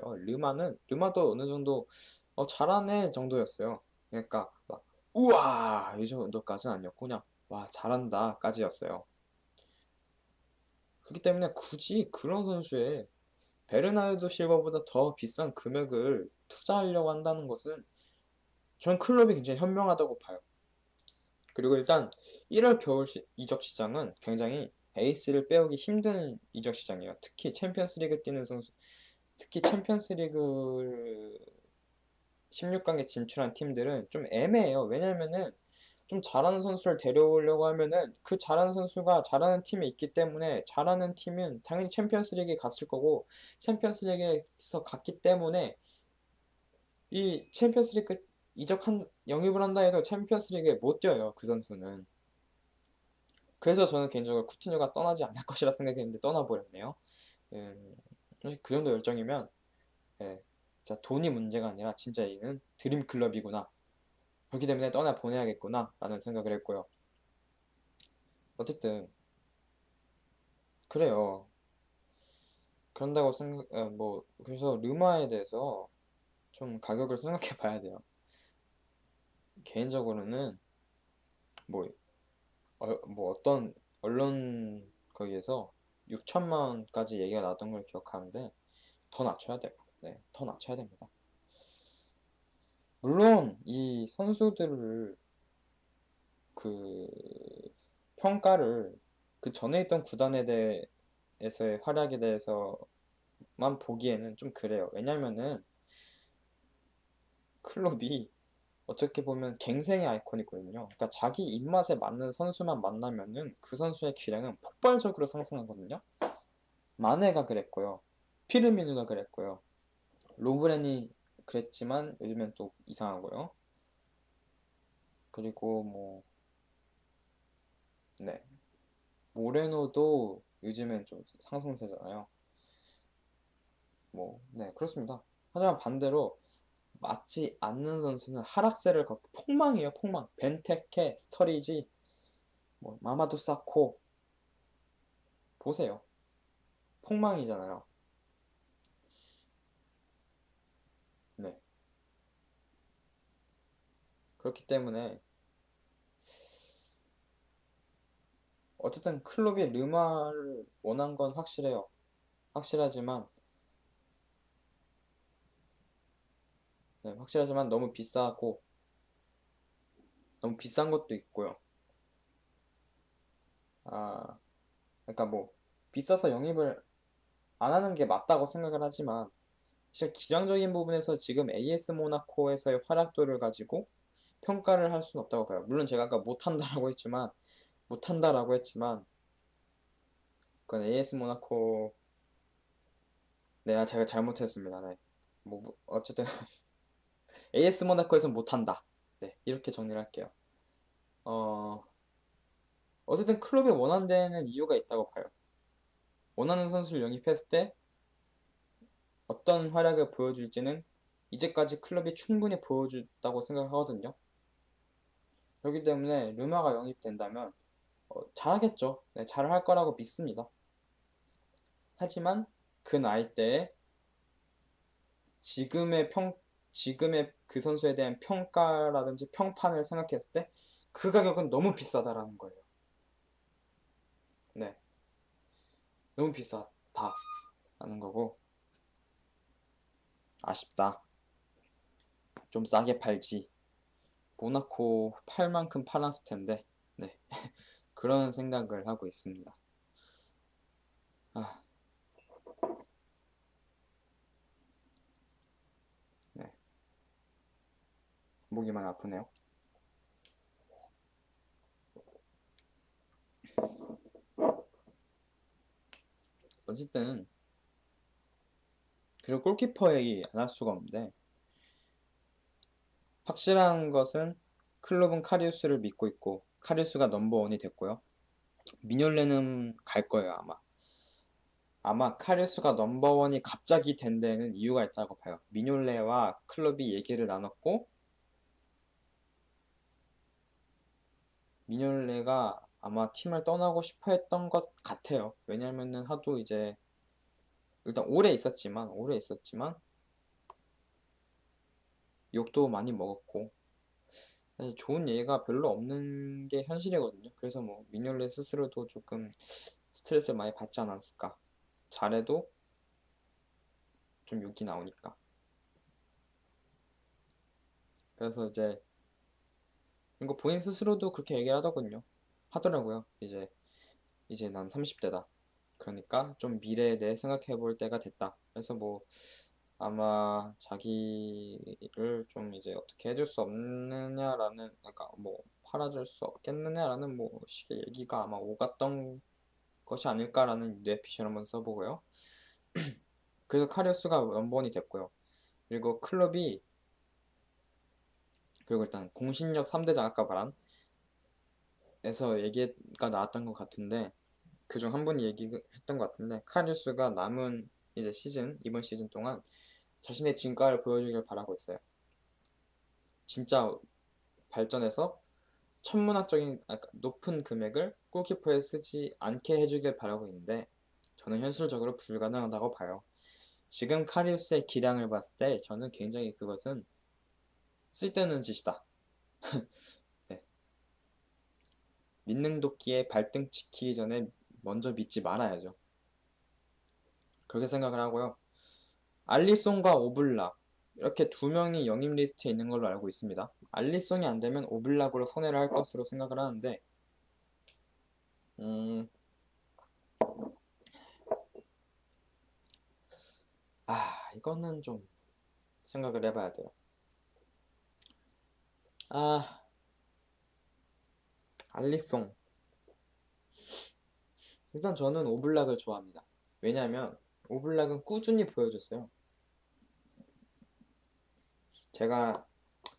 르마도 어느 정도 잘하네 정도였어요. 그러니까 막 우와 이 정도까지는 아니었고 그냥 와 잘한다까지였어요. 그렇기 때문에 굳이 그런 선수에 베르나르도 실바보다 더 비싼 금액을 투자하려고 한다는 것은 저는 클럽이 굉장히 현명하다고 봐요. 그리고 일단 1월 겨울 이적 시장은 굉장히 에이스를 빼오기 힘든 이적 시장이에요. 특히 챔피언스리그 뛰는 선수, 특히 챔피언스리그 16강에 진출한 팀들은 좀 애매해요. 왜냐면은 좀 잘하는 선수를 데려오려고 하면은 그 잘하는 선수가 잘하는 팀에 있기 때문에 잘하는 팀은 당연히 챔피언스리그에 갔을 거고 챔피언스리그에서 갔기 때문에 이 챔피언스리그 영입을 한다 해도 챔피언스리그에 못 뛰어요. 그 선수는. 그래서 저는 개인적으로 쿠티뉴가 떠나지 않을 것이라 생각했는데 떠나버렸네요. 사실 그 정도 열정이면 예, 진짜 돈이 문제가 아니라 진짜 이는 드림 클럽이구나. 그렇기 때문에 떠나 보내야겠구나 라는 생각을 했고요. 어쨌든 그래요. 그런다고 그래서 르마에 대해서 좀 가격을 생각해 봐야 돼요. 개인적으로는 뭐, 뭐 어떤 언론 거기에서 6천만 원까지 얘기가 나왔던 걸 기억하는데 더 낮춰야 돼요. 네, 더 낮춰야 됩니다. 물론 이 선수들을 그 평가를 그 전에 있던 구단에 대해서의 활약에 대해서만 보기에는 좀 그래요. 왜냐면은 클럽이 어떻게 보면 갱생의 아이콘이거든요. 그러니까 자기 입맛에 맞는 선수만 만나면은 그 선수의 기량은 폭발적으로 상승하거든요. 마네가 그랬고요. 피르미누가 그랬고요. 로브렌이 그랬지만 요즘엔 또 이상하고요. 그리고 뭐 네. 모레노도 요즘엔 좀 상승세잖아요. 네, 그렇습니다. 하지만 반대로 맞지 않는 선수는 하락세를 걷고 폭망이에요, 폭망. 벤테케, 스터리지, 마마두 사코 보세요. 폭망이잖아요. 네. 그렇기 때문에 어쨌든 클럽이 르마를 원한 건 확실해요. 확실하지만 확실하지만 너무 비싸고 너무 비싼 것도 있고요. 그러니까 비싸서 영입을 안 하는 게 맞다고 생각을 하지만 사실 기량적인 부분에서 지금 AS 모나코에서의 활약도를 가지고 평가를 할 수는 없다고 봐요. 물론 제가 아까 못한다라고 했지만 그건 AS 모나코 제가 잘못했습니다. 네. 어쨌든 AS 모나코에서 못한다. 네, 이렇게 정리를 할게요. 어쨌든 클럽이 원한다는 이유가 있다고 봐요. 원하는 선수를 영입했을 때 어떤 활약을 보여줄지는 이제까지 클럽이 충분히 보여줬다고 생각하거든요. 그렇기 때문에 르마가 영입된다면 잘하겠죠. 네, 잘할 거라고 믿습니다. 하지만 그 나이대에 지금의 그 선수에 대한 평가라든지 평판을 생각했을 때 그 가격은 너무 비싸다라는 거예요. 네, 너무 비싸다라는 거고 아쉽다. 좀 싸게 팔지. 모나코 팔 만큼 팔았을 텐데. 네, 그런 생각을 하고 있습니다. 아, 네, 목이 많이 아프네요. 어쨌든 그리고 골키퍼 얘기 안 할 수가 없는데 확실한 것은 클럽은 카리우스를 믿고 있고 카리우스가 넘버원이 됐고요. 미뇰레는 갈 거예요 아마. 아마 카리우스가 넘버원이 갑자기 된 데에는 이유가 있다고 봐요. 미뇰레와 클럽이 얘기를 나눴고 미뇰레가 아마 팀을 떠나고 싶어 했던 것 같아요. 왜냐면은 하도 이제 일단 오래 있었지만 욕도 많이 먹었고 사실 좋은 예가 별로 없는 게 현실이거든요. 그래서 뭐 미뇰레 스스로도 조금 스트레스를 많이 받지 않았을까. 잘해도 좀 욕이 나오니까. 그래서 이거 본인 스스로도 그렇게 얘기를 하더라고요. 이제 난 30대다. 그러니까 좀 미래에 대해 생각해 볼 때가 됐다. 그래서 뭐 아마 자기를 좀 이제 어떻게 해줄 수 없느냐라는, 그러니까 뭐 팔아줄 수 없겠느냐라는 뭐 식의 얘기가 아마 오갔던 것이 아닐까라는 뇌피셜 한번 써보고요. 그래서 카리우스가 넘버원이 됐고요. 그리고 클럽이 그리고 일단 공신력 3대장 아까 말한 에서 얘기가 나왔던 것 같은데 그중 한 분이 얘기했던 것 같은데 카리우스가 남은 이제 이번 시즌 동안 자신의 진가를 보여주길 바라고 있어요. 진짜 발전해서 천문학적인 높은 금액을 골키퍼에 쓰지 않게 해주길 바라고 있는데 저는 현실적으로 불가능하다고 봐요. 지금 카리우스의 기량을 봤을 때 저는 굉장히 그것은 쓸데없는 짓이다. 네. 믿는 도끼에 발등 찍히기 전에 먼저 믿지 말아야죠. 그렇게 생각을 하고요. 알리송과 오블락 이렇게 두 명이 영입 리스트에 있는 걸로 알고 있습니다. 알리송이 안 되면 오블락으로 선회를 할 것으로 생각을 하는데 이거는 좀 생각을 해봐야 돼요. 알리송. 일단 저는 오블락을 좋아합니다. 왜냐하면 오블락은 꾸준히 보여줬어요. 제가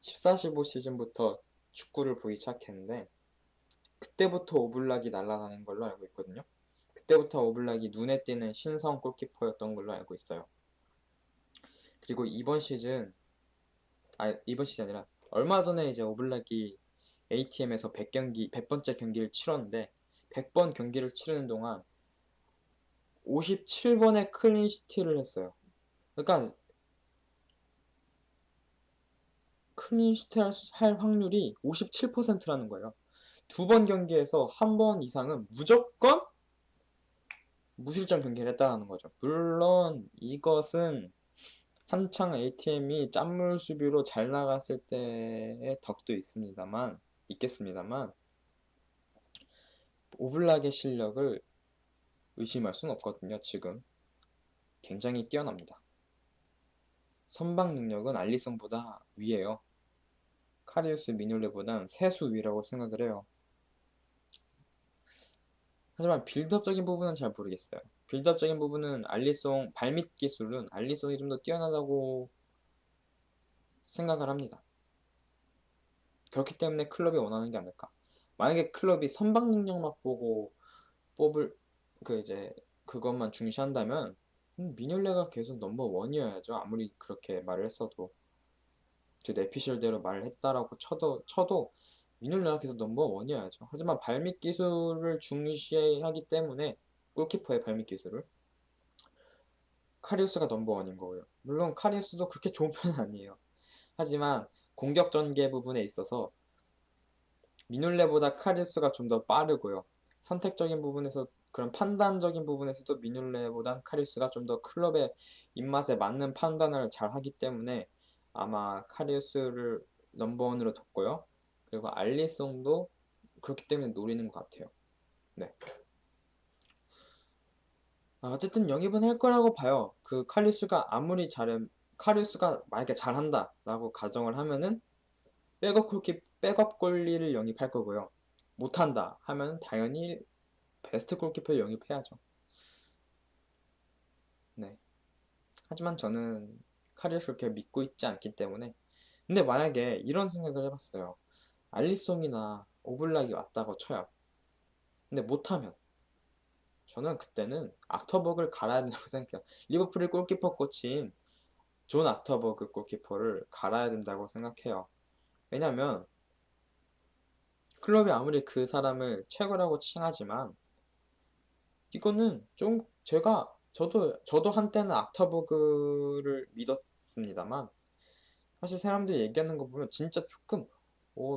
14-15 시즌부터 축구를 보기 시작했는데 그때부터 오블락이 날아다니는 걸로 알고 있거든요. 그때부터 오블락이 눈에 띄는 신성 골키퍼였던 걸로 알고 있어요. 그리고 이번 시즌 아니라 얼마 전에 이제 오블락이 ATM에서 100번째 경기를 치렀는데 100번 경기를 치르는 동안 57번의 클린시트를 했어요. 그러니까 클린시트 할 확률이 57%라는 거예요. 두 번 경기에서 한 번 이상은 무조건 무실점 경기를 했다는 거죠. 물론 이것은 한창 ATM이 짠물 수비로 잘 나갔을 때의 덕도 있겠습니다만 오블락의 실력을 의심할 수는 없거든요. 지금 굉장히 뛰어납니다. 선방 능력은 알리송보다 위에요. 카리우스 미뇰레보단 세수 위라고 생각을 해요. 하지만 빌드업적인 부분은 잘 모르겠어요. 빌드업적인 부분은 알리송 발밑 기술은 알리송이 좀 더 뛰어나다고 생각을 합니다. 그렇기 때문에 클럽이 원하는 게 아닐까. 만약에 클럽이 선방 능력만 보고 뽑을 그 이제 그것만 중시한다면 미뇰레가 계속 넘버 원이어야죠. 아무리 그렇게 말을 했어도 그 내피셜대로 말을 했다라고 쳐도 미뇰레가 계속 넘버 원이어야죠. 하지만 발밑 기술을 중시하기 때문에 골키퍼의 발밑 기술을 카리우스가 넘버 원인 거고요. 물론 카리우스도 그렇게 좋은 편은 아니에요. 하지만 공격 전개 부분에 있어서 미뇰레보다 카리우스가 좀 더 빠르고요. 선택적인 부분에서 그런 판단적인 부분에서도 미뇰레보단 카리우스가 좀 더 클럽의 입맛에 맞는 판단을 잘 하기 때문에 아마 카리우스를 넘버원으로 뒀고요. 그리고 알리송도 그렇기 때문에 노리는 것 같아요. 네. 어쨌든 영입은 할 거라고 봐요. 그 카리우스가 만약에 잘한다라고 가정을 하면은 백업 골리를 영입할 거고요. 못한다 하면 당연히 베스트 골키퍼를 영입해야죠. 네. 하지만 저는 카리우스를 그렇게 믿고 있지 않기 때문에. 근데 만약에 이런 생각을 해봤어요. 알리송이나 오블락이 왔다고 쳐요. 근데 못하면 저는 그때는 악터버그를 갈아야 된다고 생각해요. 리버풀의 골키퍼 코치인 존 악터버그 골키퍼를 갈아야 된다고 생각해요. 왜냐면 클럽이 아무리 그 사람을 최고라고 칭하지만 이거는 좀 저도 한때는 악터버그를 믿었습니다만 사실 사람들이 얘기하는 거 보면 진짜 조금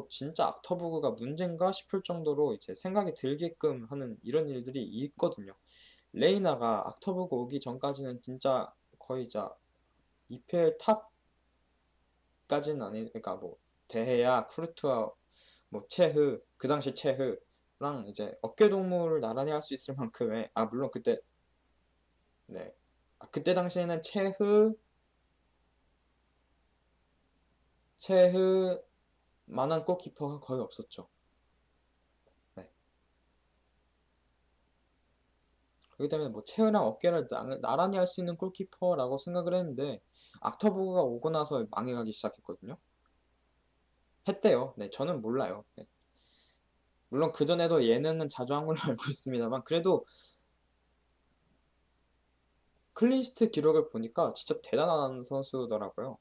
진짜 악터버그가 문제인가 싶을 정도로 이제 생각이 들게끔 하는 이런 일들이 있거든요. 레이나가 악터버그 오기 전까지는 진짜 거의 EPL 탑까지는 아니 그러니까 뭐 데헤야, 쿠르투아, 뭐 체흐 그 당시 체흐랑 이제 어깨동무를 나란히 할 수 있을 만큼의 물론 그때 네 그때 당시에는 체흐만한 골키퍼가 거의 없었죠. 네. 그렇기 때문에 뭐 체흐랑 어깨를 나란히 할 수 있는 골키퍼라고 생각을 했는데 악터버그가 오고 나서 망해가기 시작했거든요. 했대요. 네, 저는 몰라요. 네. 물론 그전에도 예능은 자주 한 걸로 알고 있습니다만 그래도 클린시트 기록을 보니까 진짜 대단한 선수더라고요.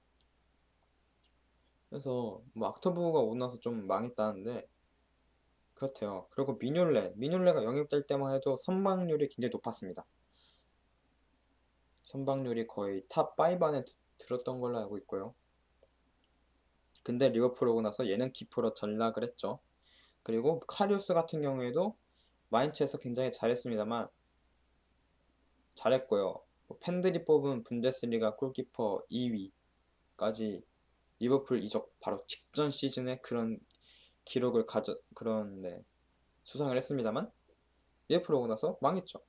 그래서 뭐 악터버그가 오고 나서 좀 망했다는데 그렇대요. 그리고 미뇰레가 영입될 때만 해도 선방률이 굉장히 높았습니다. 선방률이 거의 탑5 안에 들었던 걸로 알고 있고요. 근데 리버풀 오고 나서 얘는 키퍼로 전락을 했죠. 그리고 카리우스 같은 경우에도 마인츠에서 굉장히 잘했습니다만 잘했고요. 팬들이 뽑은 분데스리가 골키퍼 2위까지 리버풀 이적 바로 직전 시즌에 그런 기록을 수상을 했습니다만 리버풀 오고 나서 망했죠.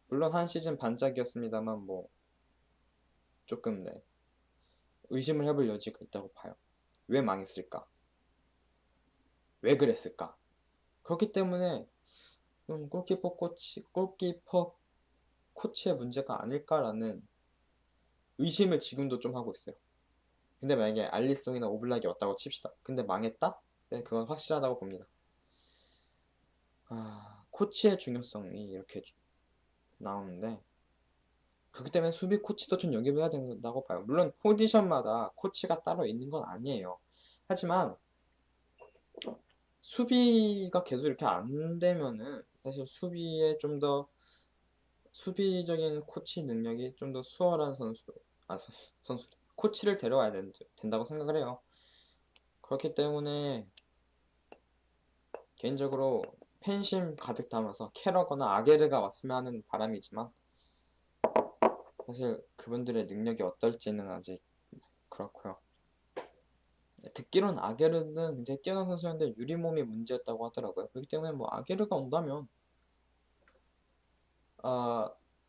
물론 한 시즌 반짝이었습니다만 뭐 조금 의심을 해볼 여지가 있다고 봐요. 왜 망했을까? 왜 그랬을까? 그렇기 때문에 골키퍼 코치의 문제가 아닐까라는 의심을 지금도 좀 하고 있어요. 근데 만약에 알리송이나 오블락이 왔다고 칩시다. 근데 망했다? 네, 그건 확실하다고 봅니다. 코치의 중요성이 이렇게 나오는데 그렇기 때문에 수비 코치도 좀 영입해야 된다고 봐요. 물론 포지션마다 코치가 따로 있는 건 아니에요. 하지만 수비가 계속 이렇게 안 되면은 사실 수비에 좀 더 수비적인 코치 능력이 좀 더 수월한 선수 코치를 데려와야 된다고 생각을 해요. 그렇기 때문에 개인적으로 팬심 가득 담아서 캐러거나 아게르가 왔으면 하는 바람이지만 사실 그분들의 능력이 어떨지는 아직 그렇고요. 듣기로는 아게르는 굉장히 뛰어난 선수였는데 유리몸이 문제였다고 하더라고요. 그렇기 때문에 뭐 아게르가 온다면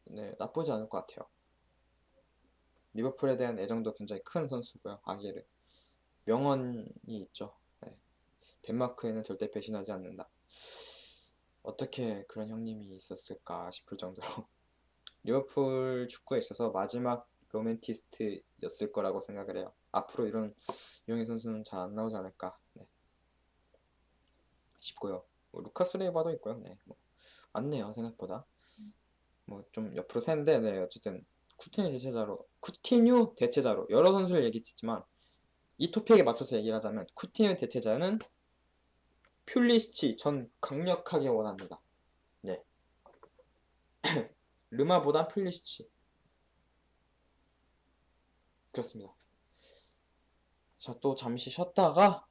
네, 나쁘지 않을 것 같아요. 리버풀에 대한 애정도 굉장히 큰 선수고요. 아게르 명언이 있죠. 네. 덴마크에는 절대 배신하지 않는다. 어떻게 그런 형님이 있었을까 싶을 정도로 리버풀 축구에 있어서 마지막 로맨티스트였을 거라고 생각을 해요. 앞으로 이런 유형의 선수는 잘 안 나오지 않을까 싶고요. 루카스 레이바도 있고요. 네, 많네요 생각보다. 뭐 좀 옆으로 샜는데, 네, 어쨌든 쿠티뉴 대체자로 여러 선수를 얘기했지만 이 토픽에 맞춰서 얘기를 하자면 쿠티뉴 대체자는 퓰리시치 전 강력하게 원합니다. 네. 르마보다 퓰리시치. 그렇습니다. 자, 또 잠시 쉬었다가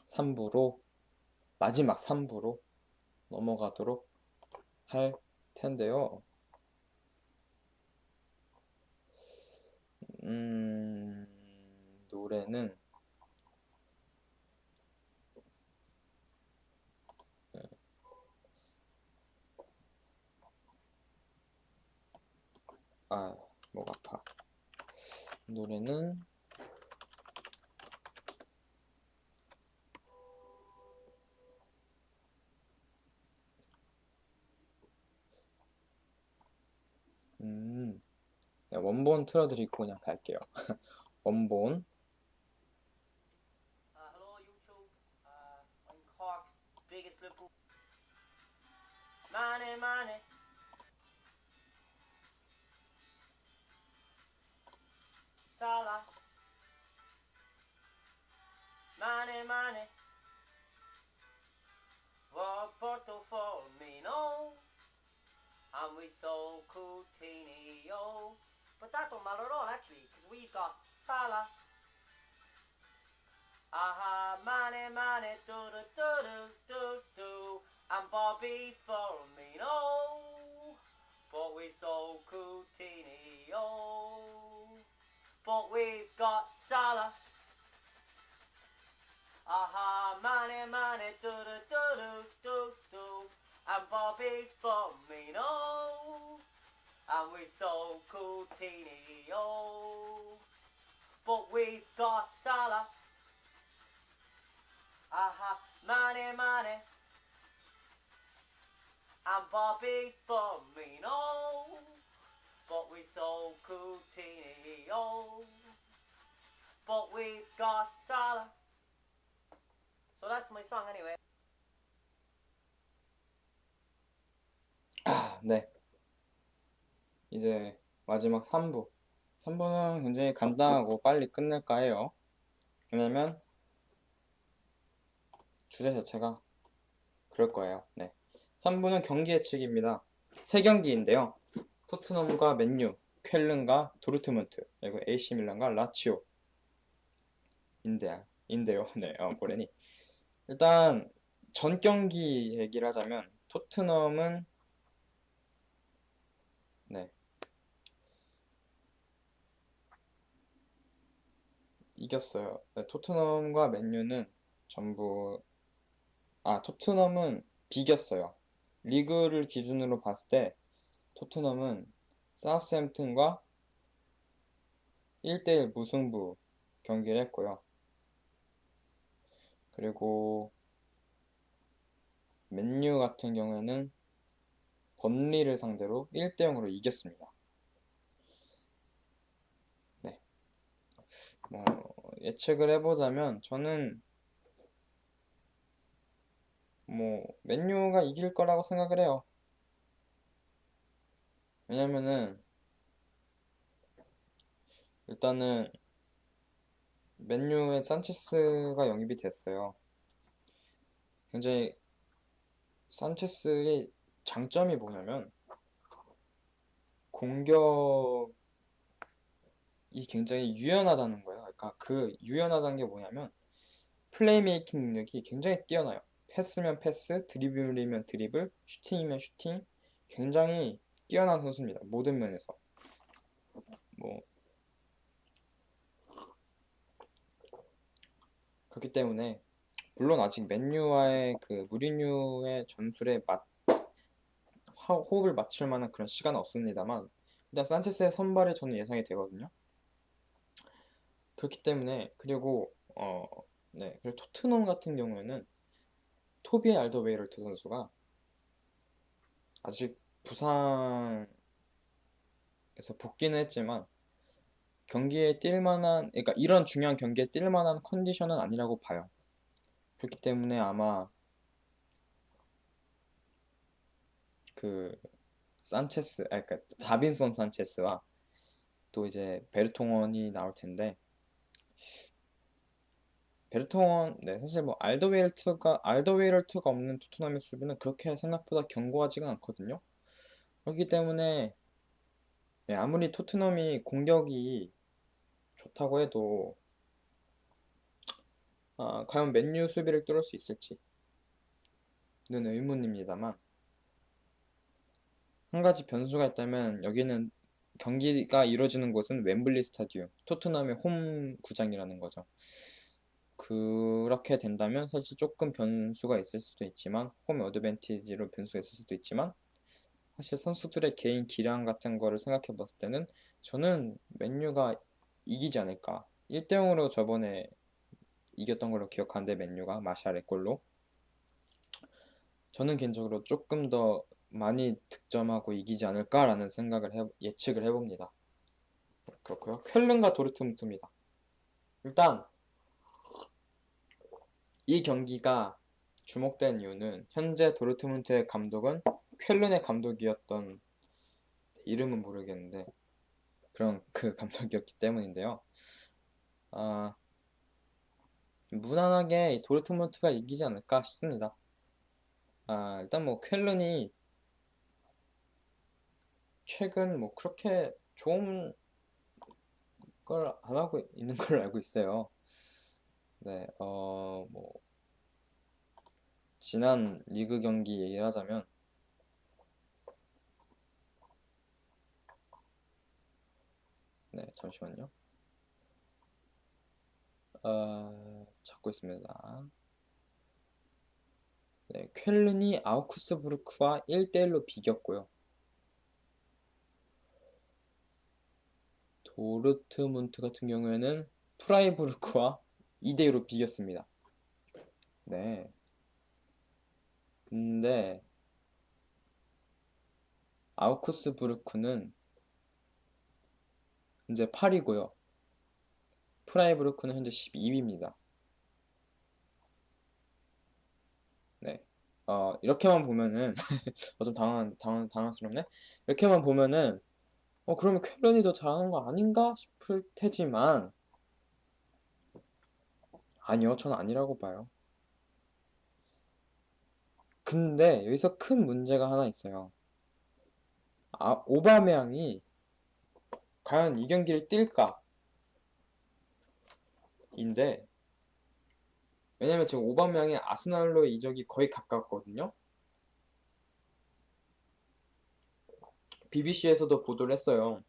3부로 마지막 3부로 넘어가도록 할 텐데요. 노래는 목 아파. 노래는 네, 원본 틀어드리고 그냥 갈게요. 원본. Hello YouTube, I'm Cork's biggest Liverpool. Money. Salah. Money. Porto Firmino. And we sold Coutinho. But that don't matter at all actually, because we've got Salah. Money, do, and Bobby Firmino. But we sold Coutinho. But we've got Salah. Money, do, and Bobby Firmino. And we sold Coutinho. But we've got Salah. Money, and Bobby Firmino. But we sold Coutinho. But we've got Salah. So that's my song anyway. 네. 이제 마지막 3부. 3부는 굉장히 간단하고 빨리 끝낼까 해요. 왜냐면 주제 자체가 그럴 거예요. 네. 3부는 경기 예측입니다. 3경기인데요. 토트넘과 맨유, 쾰른과 도르트문트, 그리고 AC 밀란과 라치오 인데요. 네, 뭐래니. 일단 전 경기 얘기를 하자면 토트넘은 네. 이겼어요. 네, 토트넘과 맨유는 전부 토트넘은 비겼어요. 리그를 기준으로 봤을 때 토트넘은 사우스햄튼과 1대1 무승부 경기를 했고요. 그리고 맨유 같은 경우에는 번리를 상대로 1대0으로 이겼습니다. 네. 뭐 예측을 해보자면 저는 맨유가 이길 거라고 생각을 해요. 왜냐면은 일단은 맨유에 산체스가 영입이 됐어요. 굉장히 산체스의 장점이 뭐냐면 공격이 굉장히 유연하다는 거예요. 그러니까 그 유연하다는 게 뭐냐면 플레이메이킹 능력이 굉장히 뛰어나요. 패스면 패스, 드리블이면 드리블, 슈팅이면 슈팅, 굉장히 뛰어난 선수입니다. 모든 면에서. 그렇기 때문에 물론 아직 맨유와의 그 무리뉴의 전술에 호흡을 맞출 만한 그런 시간은 없습니다만 일단 산체스의 선발이 저는 예상이 되거든요. 그렇기 때문에 그리고 토트넘 같은 경우에는 토비 알더웨이럴트 선수가 아직 부상에서 복귀는 했지만 경기에 뛸 만한, 그러니까 이런 중요한 경기에 뛸 만한 컨디션은 아니라고 봐요. 그렇기 때문에 아마 그 산체스, 그러니까 다빈손 산체스와 또 이제 베르통원이 나올 텐데, 베르통원, 네, 사실 뭐 알더웨이럴트가 없는 토트넘의 수비는 그렇게 생각보다 견고하지가 않거든요. 그렇기 때문에 네, 아무리 토트넘이 공격이 좋다고 해도 과연 맨유 수비를 뚫을 수 있을지는 의문입니다만, 한 가지 변수가 있다면 여기는 경기가 이루어지는 곳은 웸블리 스타디움, 토트넘의 홈 구장이라는 거죠. 그렇게 된다면 사실 조금 변수가 있을 수도 있지만, 홈 어드밴티지로 변수가 있을 수도 있지만, 사실 선수들의 개인 기량 같은 거를 생각해 봤을 때는 저는 맨유가 이기지 않을까. 1대0으로 저번에 이겼던 걸로 기억하는데, 맨유가 마샬의 골로. 저는 개인적으로 조금 더 많이 득점하고 이기지 않을까라는 예측을 해봅니다. 그렇고요. 쾰른과 도르트문트입니다. 일단 이 경기가 주목된 이유는 현재 도르트문트의 감독은 쾰른의 감독이었던, 이름은 모르겠는데 그런 그 감독이었기 때문인데요. 무난하게 도르트문트가 이기지 않을까 싶습니다. 일단 뭐 쾰른이 최근 뭐 그렇게 좋은 걸 안 하고 있는 걸 알고 있어요. 네, 뭐 지난 리그 경기 얘기를 하자면, 네, 잠시만요. 찾고 있습니다. 네, 쾰른이 아우크스부르크와 1대1로 비겼고요. 도르트문트 같은 경우에는 프라이부르크와 2대2로 비겼습니다. 네. 근데 아우크스부르크는 현재 8위고요. 프라이부르크는 현재 12위입니다. 네. 이렇게만 보면은 좀 당황스럽네. 이렇게만 보면은 그러면 쾰른이 더 잘하는 거 아닌가 싶을 테지만, 아니요, 저는 아니라고 봐요. 근데 여기서 큰 문제가 하나 있어요. 오바메양이 과연 이 경기를 뛸까? 인데, 왜냐면 지금 오바메양이 아스날로 이적이 거의 가깝거든요. BBC에서도 보도를 했어요.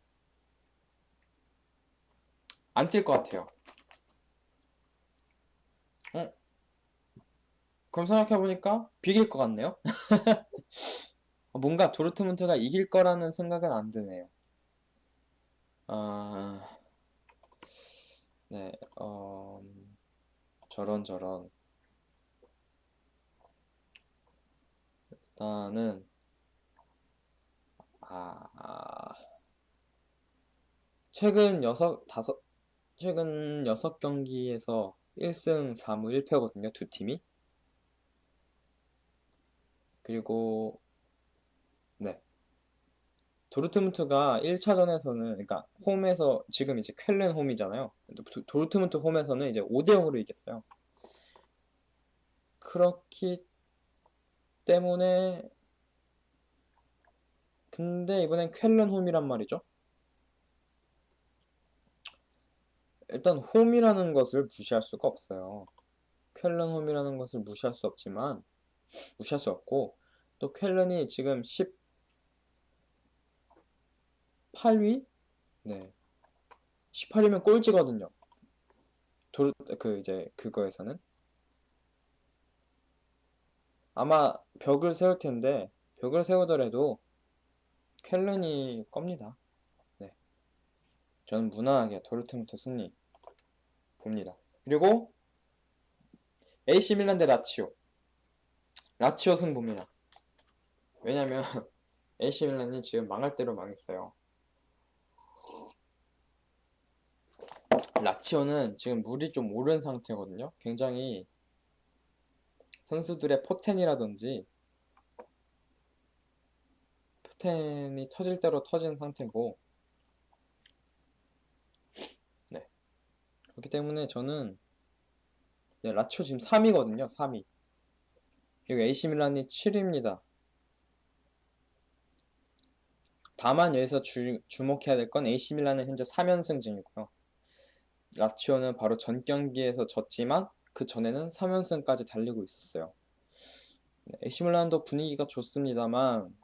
안 뛸 것 같아요. 그럼 생각해보니까 비길 것 같네요. 뭔가 도르트문트가 이길 거라는 생각은 안 드네요. 네, 저런. 일단은, 최근 6경기에서 1승 4무 1패거든요, 두 팀이. 그리고, 네. 도르트문트가 1차전에서는, 그러니까 홈에서, 지금 이제 쾰른 홈이잖아요. 도르트문트 홈에서는 이제 5대0으로 이겼어요. 그렇기 때문에, 근데 이번엔 쾰른 홈이란 말이죠. 일단 홈이라는 것을 무시할 수가 없어요. 쾰른 홈이라는 것을 무시할 수 없고, 또 쾰른이 지금 18위? 네. 18위면 꼴찌거든요. 그거에서는. 아마 벽을 세울 텐데, 벽을 세우더라도 쾰른이 겁니다. 네. 저는 무난하게 도르트문트 승리 봅니다. 그리고 AC 밀란 대 라치오 승 봅니다. 왜냐면 AC 밀란이 지금 망할 대로 망했어요. 라치오는 지금 물이 좀 오른 상태거든요. 굉장히 선수들의 포텐이라든지 톱10이 터질 대로 터진 상태고, 네. 그렇기 때문에 저는, 네, 라치오 지금 3위거든요. 3위. 그리고 AC 밀란이 7위입니다. 다만 여기서 주목해야 될 건 AC 밀란은 현재 3연승 중이고요. 라치오는 바로 전 경기에서 졌지만 그 전에는 3연승까지 달리고 있었어요. 네, AC 밀란도 분위기가 좋습니다만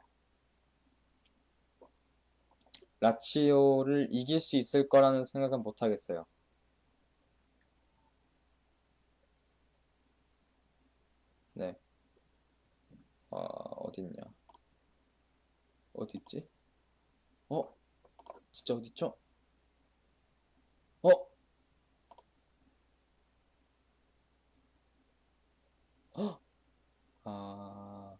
라치오를 이길 수 있을 거라는 생각은 못 하겠어요. 네. 어딨냐? 어딨지? 진짜 어딨죠? 어? 헉! 아,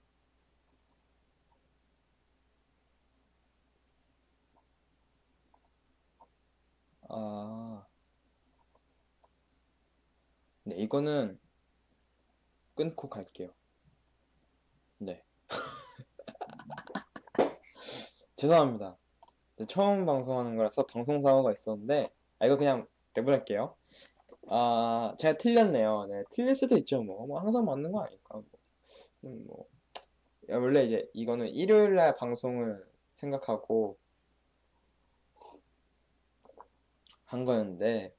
아, 네, 이거는 끊고 갈게요. 네. 죄송합니다. 처음 방송하는 거라서 방송 사고가 있었는데, 이거 그냥 내보낼게요. 제가 틀렸네요. 네, 틀릴 수도 있죠. 뭐 항상 맞는 거 아닐까. 뭐. 원래 이제 이거는 일요일 날 방송을 생각하고 한 거였는데,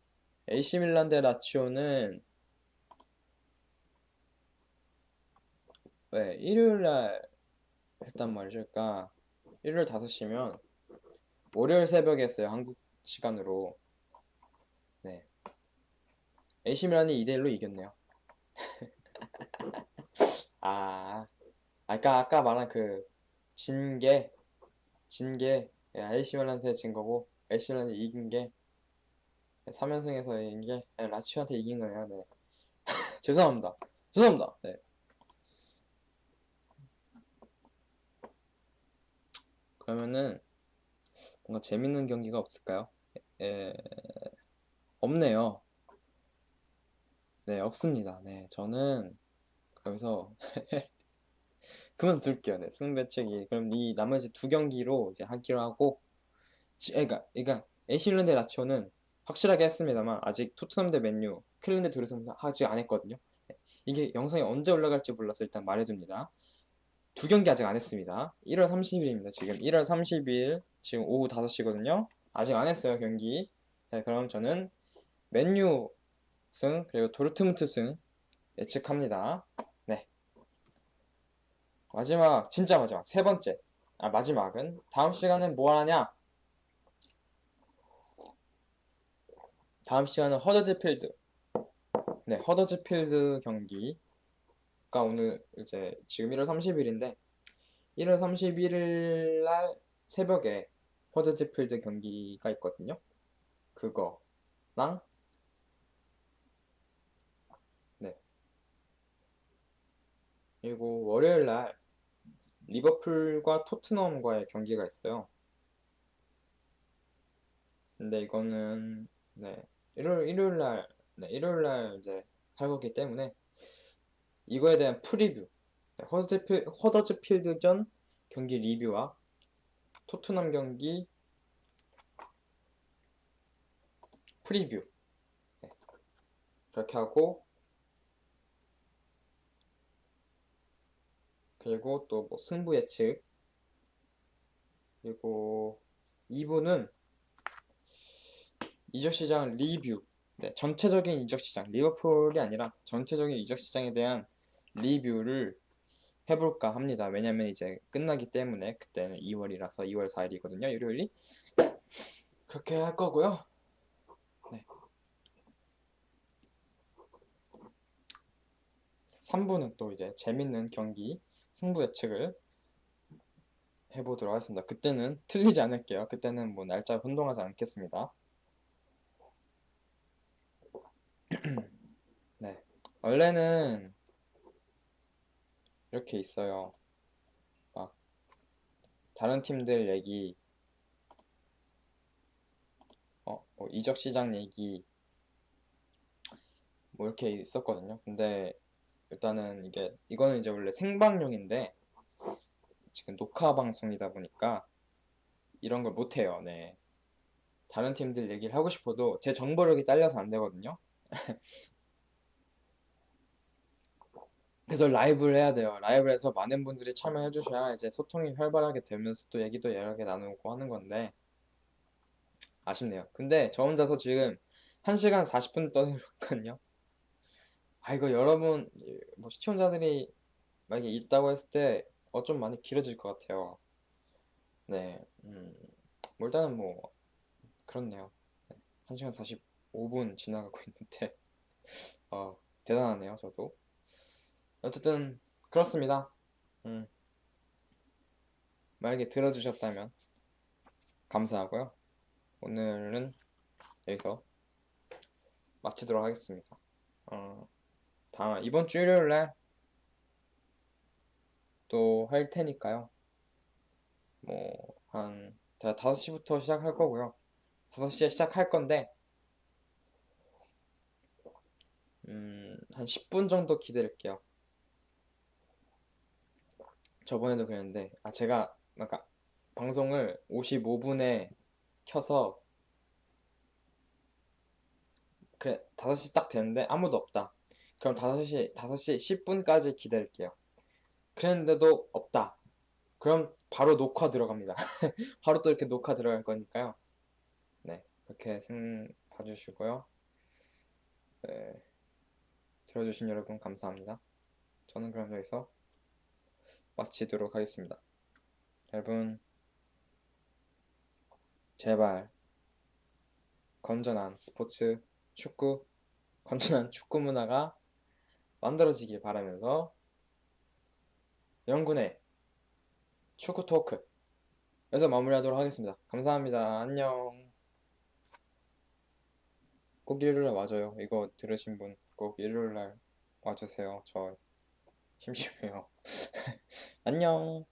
AC 밀란 대 라치오는 네, 일요일 날 했단 말이죠. 그러니까 일요일 5시면 월요일 새벽에 했어요. 한국 시간으로. 네. AC 밀란이 2대1로 이겼네요. 아까 말한 그 진게 AC 밀란한테 진 거고 AC 밀란이 이긴 게 3연승에서 이긴 게 라치오한테 이긴 거예요. 네. 죄송합니다. 네. 그러면은 뭔가 재밌는 경기가 없을까요? 없네요. 네, 없습니다. 네, 저는 그래서 그만둘게요. 네, 승배측이 그럼 이 나머지 2경기로 이제 하기로 하고, 그러니까 에이실랜드 라치오는 확실하게 했습니다만 아직 토트넘 대 맨유, 퀼린 대 도르트문트 아직 안 했거든요. 네, 이게 영상이 언제 올라갈지 몰라서 일단 말해둡니다. 2경기 아직 안 했습니다. 1월 30일입니다. 지금 1월 30일 지금 오후 5시거든요. 아직 안 했어요, 경기. 자, 그럼 저는 맨유 승 그리고 도르트문트 승 예측합니다. 네. 진짜 마지막, 3번째. 마지막은 다음 시간은 뭐 하냐? 다음 시간은 허더즈필드. 네, 허더즈필드 경기가 오늘 이제 지금 1월 30일인데 1월 31일 날 새벽에 허더즈필드 경기가 있거든요. 그거랑 네. 그리고 월요일 날 리버풀과 토트넘과의 경기가 있어요. 근데 이거는 네, 일요일 날 이제 할 거기 때문에 이거에 대한 프리뷰, 네, 허더즈필드전 경기 리뷰와 토트넘 경기 프리뷰, 네, 그렇게 하고, 그리고 또 뭐 승부 예측, 그리고 2부는 이적시장 리뷰, 네, 전체적인 이적시장, 리버풀이 아니라 전체적인 이적시장에 대한 리뷰를 해볼까 합니다. 왜냐면 이제 끝나기 때문에 그때는 2월이라서 2월 4일이거든요. 일요일이. 그렇게 할 거고요. 네. 3부는 또 이제 재밌는 경기 승부 예측을 해보도록 하겠습니다. 그때는 틀리지 않을게요. 그때는 뭐 날짜 혼동하지 않겠습니다. 네. 원래는 이렇게 있어요. 막 다른 팀들 얘기, 뭐 이적 시장 얘기 뭐 이렇게 있었거든요. 근데 일단은 이거는 이제 원래 생방용인데 지금 녹화 방송이다 보니까 이런 걸 못해요. 네. 다른 팀들 얘기를 하고 싶어도 제 정보력이 딸려서 안 되거든요. 그래서 라이브를 해야 돼요. 라이브를 해서 많은 분들이 참여해 주셔야 이제 소통이 활발하게 되면서 또 얘기도 여러 개 나누고 하는 건데 아쉽네요. 근데 저 혼자서 지금 1시간 40분 떠들었거든요. 아 이거 여러분 뭐 시청자들이 만약에 있다고 했을 때 좀 많이 길어질 것 같아요. 네. 뭐 일단은 뭐 그렇네요. 네. 1시간 45분 지나가고 있는데 대단하네요, 저도. 어쨌든 그렇습니다. 음, 만약에 들어주셨다면 감사하고요. 오늘은 여기서 마치도록 하겠습니다. 이번 주 일요일 날 또 할 테니까요. 뭐, 제가 5시부터 시작할 거고요. 5시에 시작할 건데, 한 10분 정도 기다릴게요. 저번에도 그랬는데, 제가 아까 방송을 55분에 켜서, 그래, 5시 딱 됐는데 아무도 없다. 그럼 5시 10분까지 기다릴게요. 그랬는데도 없다. 그럼 바로 녹화 들어갑니다. 바로 또 이렇게 녹화 들어갈 거니까요. 네, 그렇게 봐주시고요. 네, 들어주신 여러분 감사합니다. 저는 그럼 여기서 마치도록 하겠습니다. 여러분, 제발 건전한 스포츠, 축구, 건전한 축구 문화가 만들어지길 바라면서 영군의 축구 토크 여기서 마무리하도록 하겠습니다. 감사합니다. 안녕. 꼭 일요일날 와줘요. 이거 들으신 분 꼭 일요일날 와주세요. 저 심심해요. 안녕.